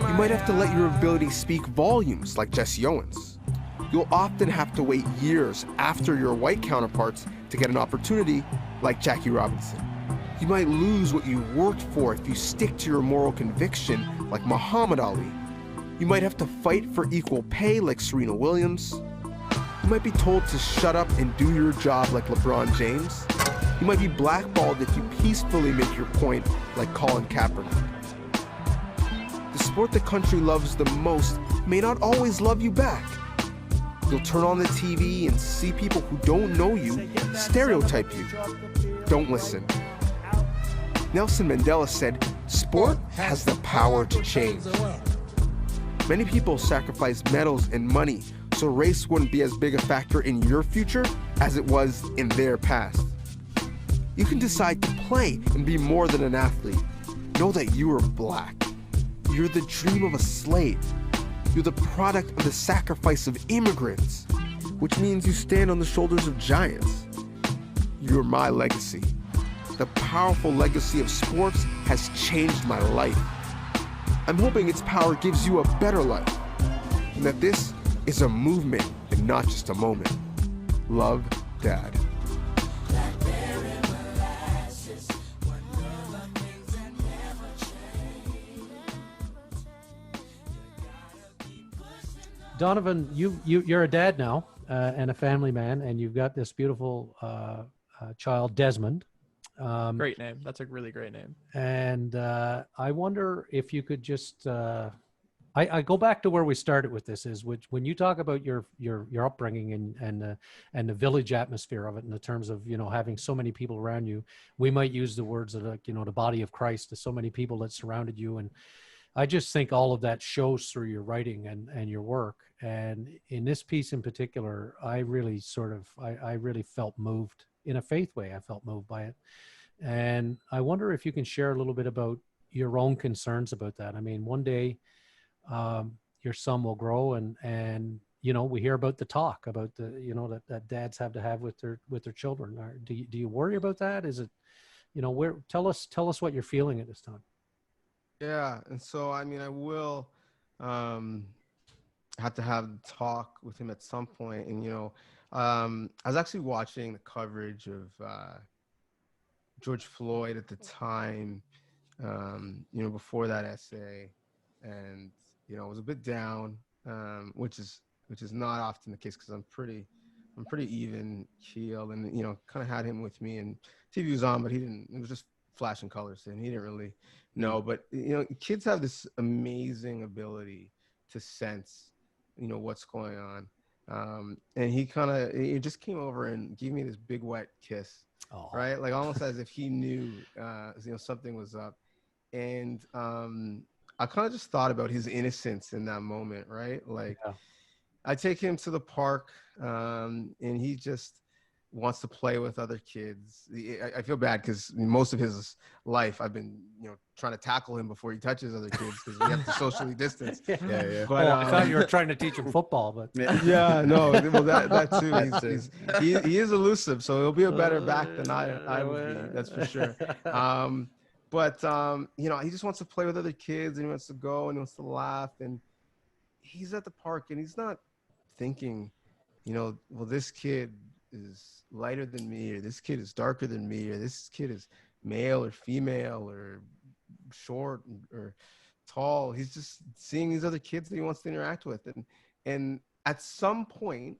You might have to let your ability speak volumes like Jesse Owens. You'll often have to wait years after your white counterparts to get an opportunity like Jackie Robinson. You might lose what you worked for if you stick to your moral conviction like Muhammad Ali. You might have to fight for equal pay like Serena Williams. You might be told to shut up and do your job like LeBron James. You might be blackballed if you peacefully make your point like Colin Kaepernick. The sport the country loves the most may not always love you back. You'll turn on the TV and see people who don't know you stereotype you. Don't listen. Nelson Mandela said, "Sport has the power to change." Many people sacrifice medals and money so race wouldn't be as big a factor in your future as it was in their past. You can decide to play and be more than an athlete. Know that you are black. You're the dream of a slave. You're the product of the sacrifice of immigrants, which means you stand on the shoulders of giants. You're my legacy. The powerful legacy of sports has changed my life. I'm hoping its power gives you a better life, and that this is a movement and not just a moment. Love, Dad. Donnovan, you're a dad now and a family man, and you've got this beautiful child, Desmond. Great name. That's a really great name. And I wonder if you could just, I go back to where we started with this, is which when you talk about your upbringing and the village atmosphere of it, in the terms of, having so many people around you, we might use the words of the body of Christ, there's so many people that surrounded you. And I just think all of that shows through your writing and your work. And in this piece in particular, I really I really felt moved in a faith way. I felt moved by it. And I wonder if you can share a little bit about your own concerns about that. I mean, one day your son will grow and we hear about the talk about the, that dads have to have with their children. Do you worry about that? Is it, tell us what you're feeling at this time. Yeah. And so, I mean, I will have to have the talk with him at some point. And, I was actually watching the coverage of George Floyd at the time, before that essay. And, I was a bit down, which is not often the case because I'm pretty even keeled, and, kind of had him with me, and TV was on, but it was just flashing colors, and he didn't really know. But, kids have this amazing ability to sense, what's going on. And he just came over and gave me this big wet kiss, right? Like almost as if he knew, something was up. And I kind of just thought about his innocence in that moment, right? Like, yeah. I take him to the park, and he just wants to play with other kids. I feel bad because most of his life I've been, trying to tackle him before he touches other kids because we have to socially distance. Yeah. But I thought you were trying to teach him football, but yeah, no, well that too. He is elusive, so he'll be a better back than I would be. That's for sure. But he just wants to play with other kids, and he wants to go and he wants to laugh, and he's at the park and he's not thinking, well, this kid is lighter than me, or this kid is darker than me, or this kid is male or female or short or tall. He's just seeing these other kids that he wants to interact with, and at some point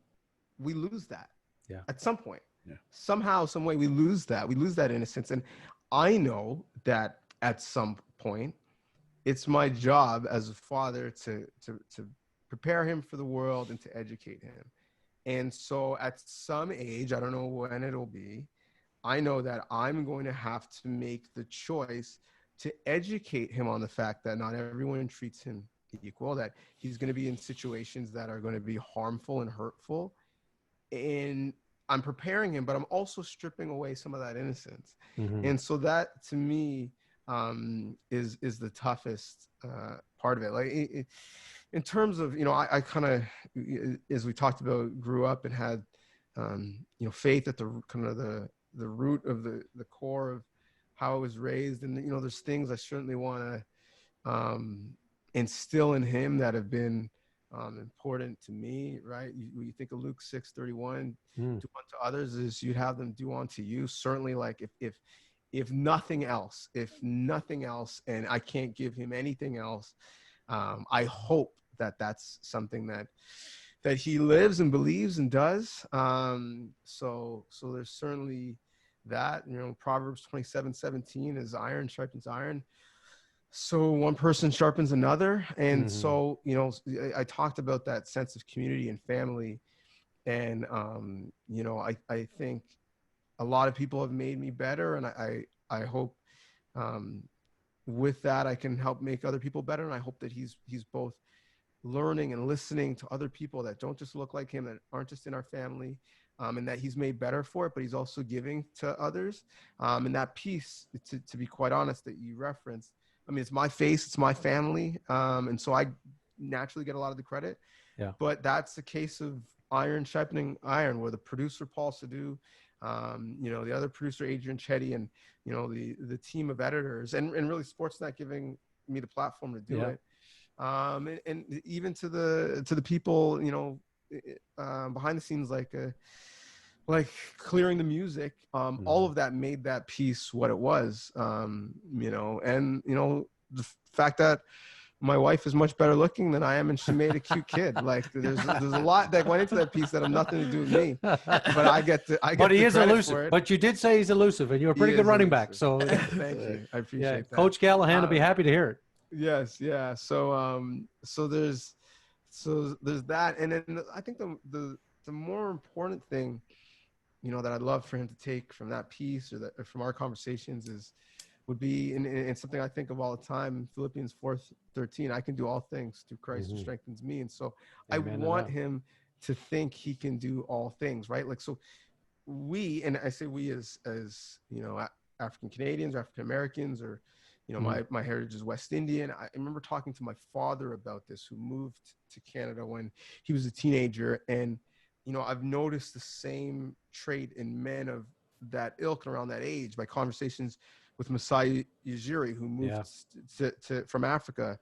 we lose that. Yeah. At some point. somehow, some way, we lose that. We lose that innocence. And I know that at some point, it's my job as a father to prepare him for the world and to educate him. And so at some age, I don't know when it'll be, I know that I'm going to have to make the choice to educate him on the fact that not everyone treats him equal, that he's going to be in situations that are going to be harmful and hurtful. And I'm preparing him, but I'm also stripping away some of that innocence. And so that, to me, is the toughest part of it. Like in terms of, I kind of, as we talked about, grew up and had, faith at the kind of the root of the core of how I was raised. And, there's things I certainly want to instill in him that have been important to me, right? You think of Luke 6:31, do unto others as you'd have them do unto you. Certainly, like if nothing else, and I can't give him anything else, I hope that that's something that he lives and believes and does. So there's certainly that. Proverbs 27:17 is iron sharpens iron, so one person sharpens another. And so I talked about that sense of community and family, and I think a lot of people have made me better, and I hope with that I can help make other people better. And I hope that he's both learning and listening to other people that don't just look like him, that aren't just in our family, and that he's made better for it, but he's also giving to others. And that piece, to be quite honest, that you referenced, I mean, it's my face, it's my family, and so I naturally get a lot of the credit. Yeah. But that's a case of iron sharpening iron, where the producer Paul Sadu, the other producer Adrian Chetty, and the team of editors, and really SportsNet giving me the platform to do it. And even to the people, behind the scenes, like clearing the music, all of that made that piece what it was, and the fact that my wife is much better looking than I am, and she made a cute kid. Like there's a lot that went into that piece that have nothing to do with me, but I get But he is elusive. But you did say he's elusive, and you're a pretty good running back. So thank you, I appreciate that. Coach Callahan will be happy to hear it. Yes, yeah. So there's that, and then I think the more important thing, that I'd love for him to take from that piece, or that from our conversations, would be, and something I think of all the time, Philippians 4:13, I can do all things through Christ who strengthens me. And so Amen. I want him to think he can do all things, right? Like, so we, and I say we as African Canadians, or African Americans, or my heritage is West Indian. I remember talking to my father about this, who moved to Canada when he was a teenager. And, I've noticed the same trait in men of that ilk around that age by conversations with Masai Ujiri, who moved from Africa,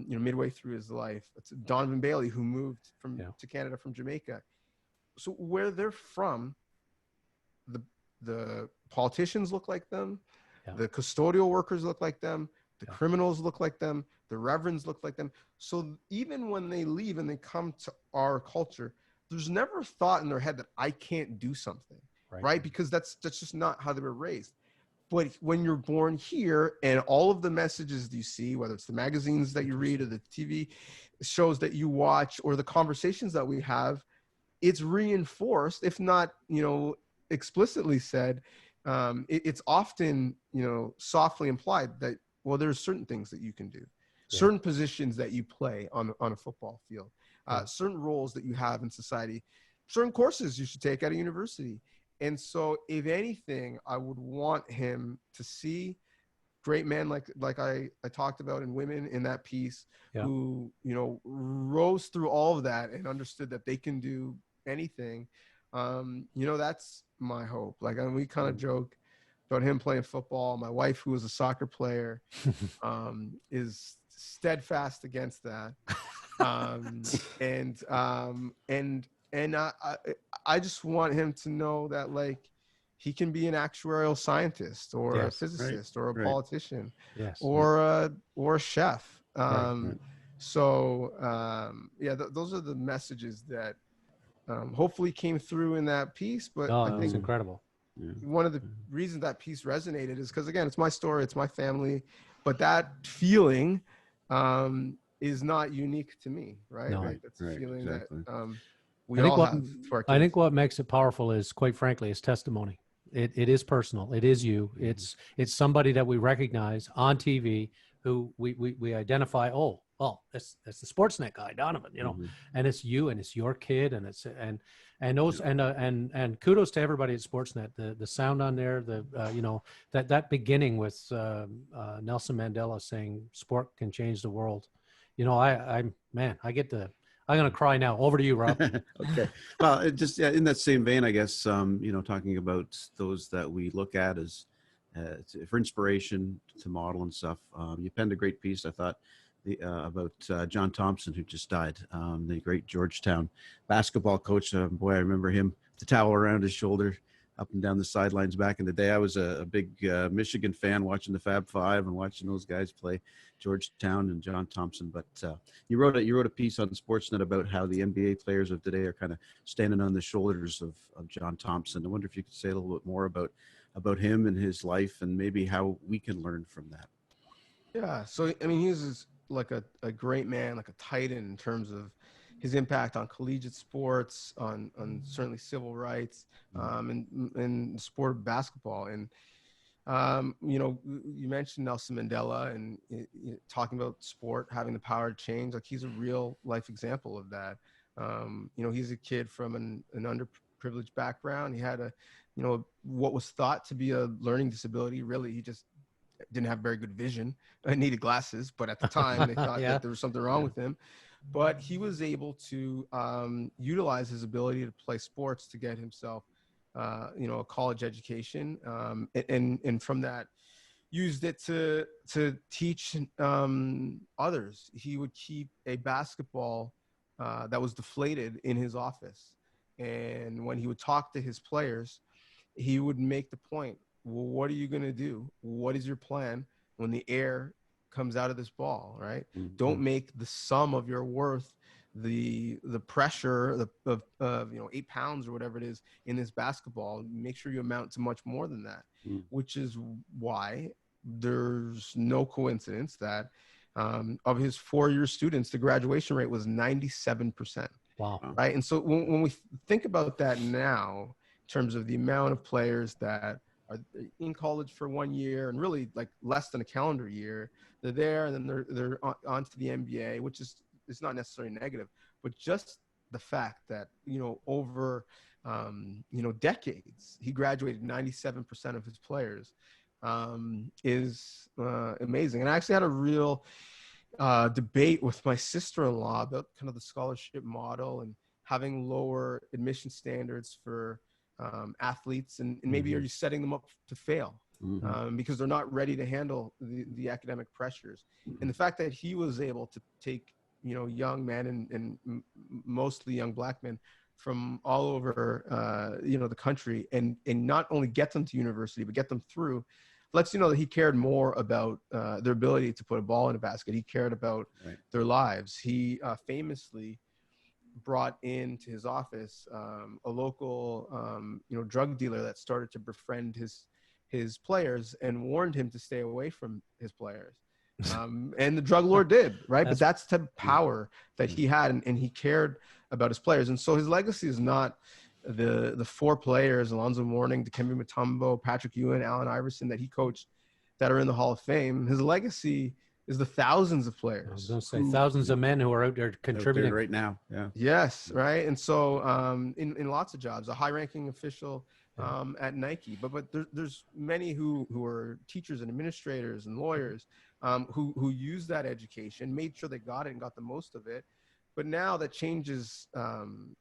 midway through his life. It's Donnovan Bailey, who moved to Canada from Jamaica. So where they're from, the politicians look like them. Yeah. The custodial workers look like them. The criminals look like them. The reverends look like them. So even when they leave and they come to our culture, there's never a thought in their head that I can't do something, right? Because that's just not how they were raised. But when you're born here, and all of the messages that you see, whether it's the magazines that you read or the TV shows that you watch or the conversations that we have, it's reinforced, if not, explicitly said. It's often, softly implied that, well, there's certain things that you can do, certain positions that you play on a football field, certain roles that you have in society, certain courses you should take at a university. And so if anything, I would want him to see great men like I talked about, and women in that piece who, rose through all of that and understood that they can do anything. That's my hope. Like, we kind of joke about him playing football. My wife, who was a soccer player, is steadfast against that. And I just want him to know that, like, he can be an actuarial scientist, or a physicist, or a politician, or a chef. So those are the messages that hopefully came through in that piece. But Oh, I it's think incredible. one of the reasons that piece resonated is because, again, it's my story, it's my family, but that feeling is not unique to me, right? No. Like, that's a feeling exactly. that we I think all what have for our I kids. think what makes it powerful is, quite frankly, is testimony. It is personal. It is you. It's somebody that we recognize on TV who we identify. Oh, well, that's the SportsNet guy, Donnovan. You know, and it's you, and it's your kid, and it's and those and kudos to everybody at SportsNet. The sound on there, you know, that beginning with Nelson Mandela saying sport can change the world. You know, I'm going to cry now. Over to you, Rob. Okay. Well, it just in that same vein, I guess, you know, talking about those that we look at as for inspiration to model and stuff. You penned a great piece, I thought, about John Thompson, who just died, the great Georgetown basketball coach. Boy, I remember him, the towel around his shoulder, up and down the sidelines back in the day. I was a big Michigan fan, watching the Fab Five and watching those guys play, Georgetown and John Thompson. But you wrote a piece on Sportsnet about how the NBA players of today are kind of standing on the shoulders of John Thompson. I wonder if you could say a little bit more about him and his life, and maybe how we can learn from that. Yeah. So, I mean, he was like a great man, like a titan in terms of his impact on collegiate sports, on certainly civil rights, and the sport of basketball. And, you know, you mentioned Nelson Mandela and talking about sport having the power to change. Like, he's a real life example of that. You know, he's a kid from an underprivileged background. He had you know, what was thought to be a learning disability. Really, he just didn't have very good vision. I needed glasses, but at the time they thought that there was something wrong with him. But he was able to utilize his ability to play sports to get himself, you know, a college education, and from that, used it to teach others. He would keep a basketball that was deflated in his office, and when he would talk to his players, he would make the point: well, what are you going to do? What is your plan when the air comes out of this ball, right? Don't make the sum of your worth the pressure of you know, 8 pounds or whatever it is in this basketball. Make sure you amount to much more than that, which is why there's no coincidence that of his 4-year students, the graduation rate was 97%. Wow. Right. And so when we think about that now, in terms of the amount of players that are in college for 1 year and really like less than a calendar year, they're there, and then they're on to the NBA, which is, it's not necessarily negative, but just the fact that, you know, over, you know, decades, he graduated 97% of his players, is amazing. And I actually had a real debate with my sister-in-law about kind of the scholarship model and having lower admission standards for athletes, and maybe are you setting them up to fail because they're not ready to handle the academic pressures. And the fact that he was able to take, you know, young men and mostly young Black men from all over, you know, the country, and not only get them to university, but get them through, lets you know that he cared more about their ability to put a ball in a basket. He cared about their lives. He famously brought into his office a local, you know, drug dealer that started to befriend his players and warned him to stay away from his players. And the drug lord did, right? But that's the power that he had, and he cared about his players. And so his legacy is not the 4 players, Alonzo Mourning, Dikembe Mutombo, Patrick Ewing, Allen Iverson, that he coached that are in the Hall of Fame. His legacy is the thousands of players. I was going to say thousands of men who are out there contributing out there right now. Yeah. Yes. Right. And so in lots of jobs, a high-ranking official at Nike, but there's many who are teachers and administrators and lawyers who use that education, made sure they got it and got the most of it. But now that changes,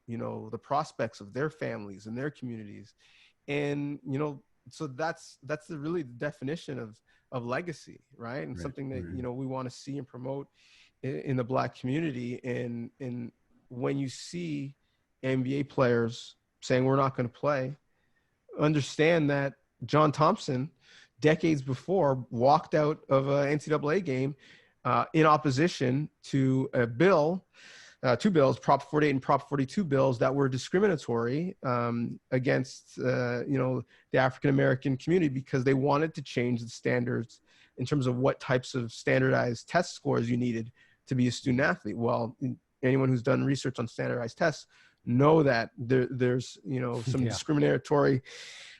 you know, the prospects of their families and their communities. And, you know, so that's really the definition of legacy, right? And something that, you know, we want to see and promote in the Black community. And when you see NBA players saying we're not going to play, understand that John Thompson, decades before, walked out of an NCAA game in opposition to a bill two bills, Prop 48 and Prop 42 bills that were discriminatory against, the African-American community because they wanted to change the standards in terms of what types of standardized test scores you needed to be a student athlete. Well, anyone who's done research on standardized tests know that there's, some discriminatory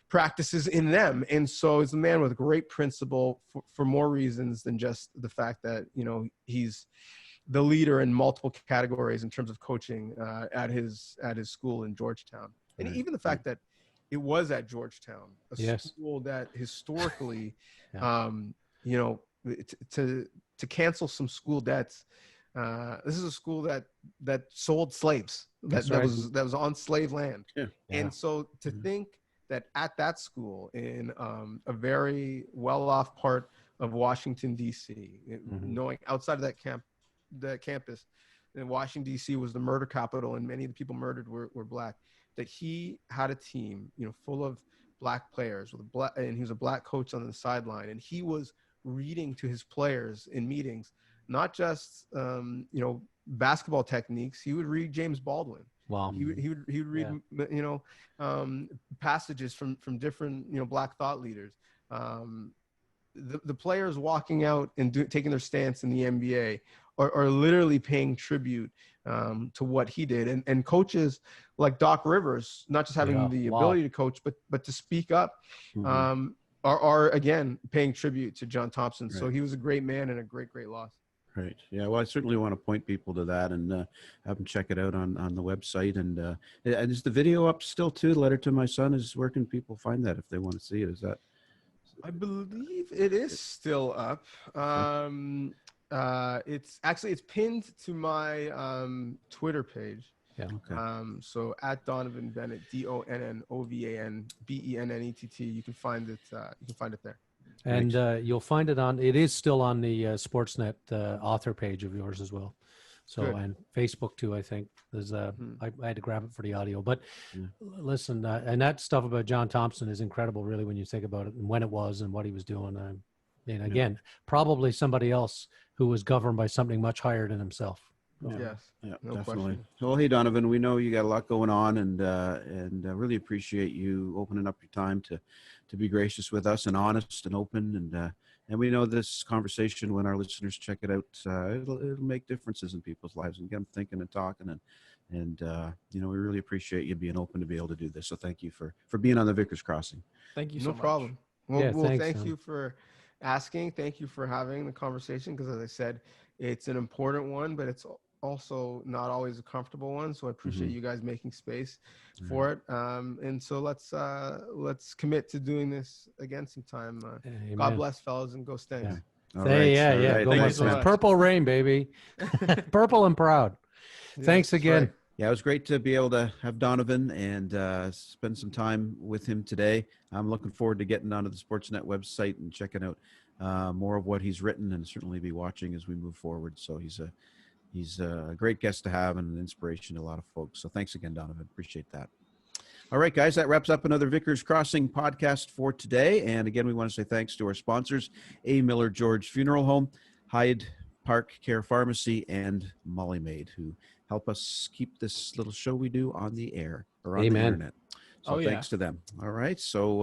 practices in them. And so it's a man with great principle for more reasons than just the fact that, he's the leader in multiple categories in terms of coaching at his school in Georgetown. And even the fact that it was at Georgetown, a school that historically, to cancel some school debts. This is a school that sold slaves, that was on slave land. Yeah. And so to think that at that school in a very well-off part of Washington, D.C., knowing outside of the campus, and Washington, D.C. was the murder capital, and many of the people murdered were Black, that he had a team, full of Black players, and he was a Black coach on the sideline, and he was reading to his players in meetings, not just basketball techniques. He would read James Baldwin. Wow. He would read passages from different Black thought leaders. The players walking out and taking their stance in the NBA are literally paying tribute to what he did, and coaches like Doc Rivers, not just having the ability to coach, but to speak up, are again paying tribute to John Thompson. Right. So he was a great man and a great loss. Right. Yeah. Well, I certainly want to point people to that and have them check it out on the website. And is the video up still too? The Letter to My Son is where can people find that if they want to see it? Is that? I believe it is still up. It's pinned to my Twitter page. Yeah. Okay. So at Donnovan Bennett, DONNOVAN BENNETT, you can find it. You can find it there. And you'll find it it is still on the SportsNet author page of yours as well. So, good. And Facebook too, I think. There's I had to grab it for the audio, but listen, and that stuff about John Thompson is incredible, really, when you think about it and when it was and what he was doing. And again, probably somebody else who was governed by something much higher than himself. Yes. Yeah, no definitely. Question. Well, hey, Donnovan, we know you got a lot going on, and really appreciate you opening up your time to be gracious with us and honest and open, and we know this conversation, when our listeners check it out, it'll make differences in people's lives and get them thinking and talking, and we really appreciate you being open to be able to do this. So thank you for being on the Vicars Crossing. Thank you so much. No problem. Well, thank you for asking. Thank you for having the conversation, because as I said, it's an important one, but it's also not always a comfortable one. So I appreciate you guys making space for it. And so let's commit to doing this again sometime. God bless, fellas, and go Stanks. Yeah. All right. Go Thanks, man. Purple rain, baby. Purple and proud. Thanks again. Right. Yeah, it was great to be able to have Donnovan and spend some time with him today. I'm looking forward to getting onto the SportsNet website and checking out more of what he's written, and certainly be watching as we move forward. So he's a great guest to have and an inspiration to a lot of folks. So thanks again, Donnovan. Appreciate that. All right, guys, that wraps up another Vicars Crossing podcast for today. And again, we want to say thanks to our sponsors, A. Miller George Funeral Home, Hyde Park Care Pharmacy, and Molly Maid, who help us keep this little show we do on the air or on the internet. So thanks to them. All right. So,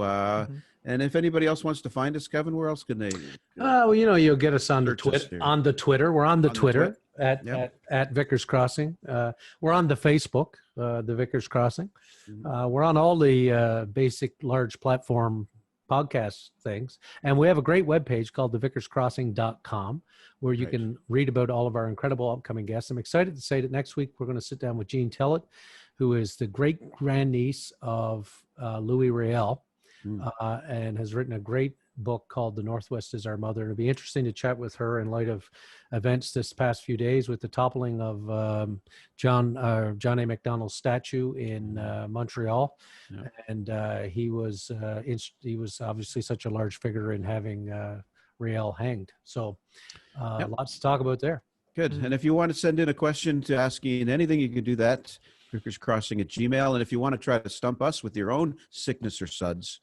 and if anybody else wants to find us, Kevin, where else can they? Well, you'll get us on the Twitter. We're on the Twitter at Vicars Crossing. We're on the Facebook, the Vicars Crossing. We're on all the basic large platform podcast things. And we have a great webpage called thevicarscrossing.com, where you can read about all of our incredible upcoming guests. I'm excited to say that next week we're going to sit down with Jean Tellett, who is the great grandniece of Louis Riel, and has written a great book called The Northwest is Our Mother. It'll be interesting to chat with her in light of events this past few days with the toppling of John A. Macdonald's statue in Montreal. And he was obviously such a large figure in having Riel hanged. So lots to talk about there. Good. And if you want to send in a question to asking anything, you can do that. VicarsCrossing@gmail.com. And if you want to try to stump us with your own sickness or suds,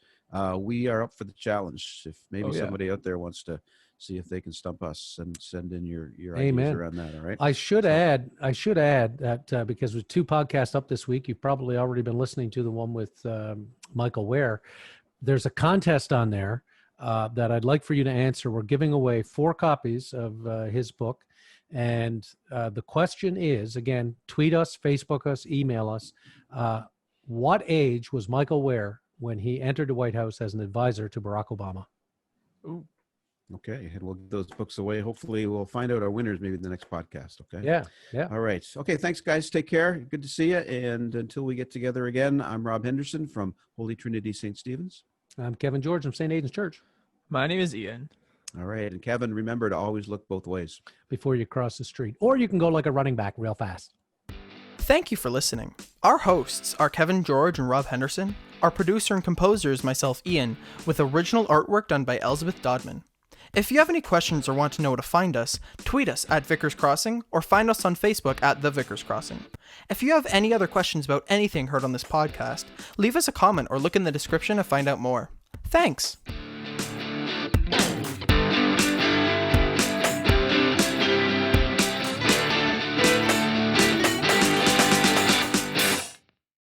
we are up for the challenge. If maybe Oh, yeah. somebody out there wants to see if they can stump us, and send in your Amen. ideas around that. All right. I should add that because with 2 podcasts up this week, you've probably already been listening to the one with Michael Ware. There's a contest on there that I'd like for you to answer. We're giving away 4 copies of his book. And the question is, again, tweet us, Facebook us, email us. What age was Michael Ware when he entered the White House as an advisor to Barack Obama? Ooh. Okay, and we'll give those books away. Hopefully we'll find out our winners maybe in the next podcast. Okay. Yeah. All right. Okay. Thanks, guys. Take care. Good to see you. And until we get together again, I'm Rob Henderson from Holy Trinity St. Stephen's. I'm Kevin George from St. Aidan's Church. My name is Ian. All right. And Kevin, remember to always look both ways Before you cross the street. Or you can go like a running back real fast. Thank you for listening. Our hosts are Kevin George and Rob Henderson. Our producer and composer is myself, Ian, with original artwork done by Elizabeth Dodman. If you have any questions or want to know where to find us, tweet us at Vicars Crossing or find us on Facebook at The Vicars Crossing. If you have any other questions about anything heard on this podcast, leave us a comment or look in the description to find out more. Thanks!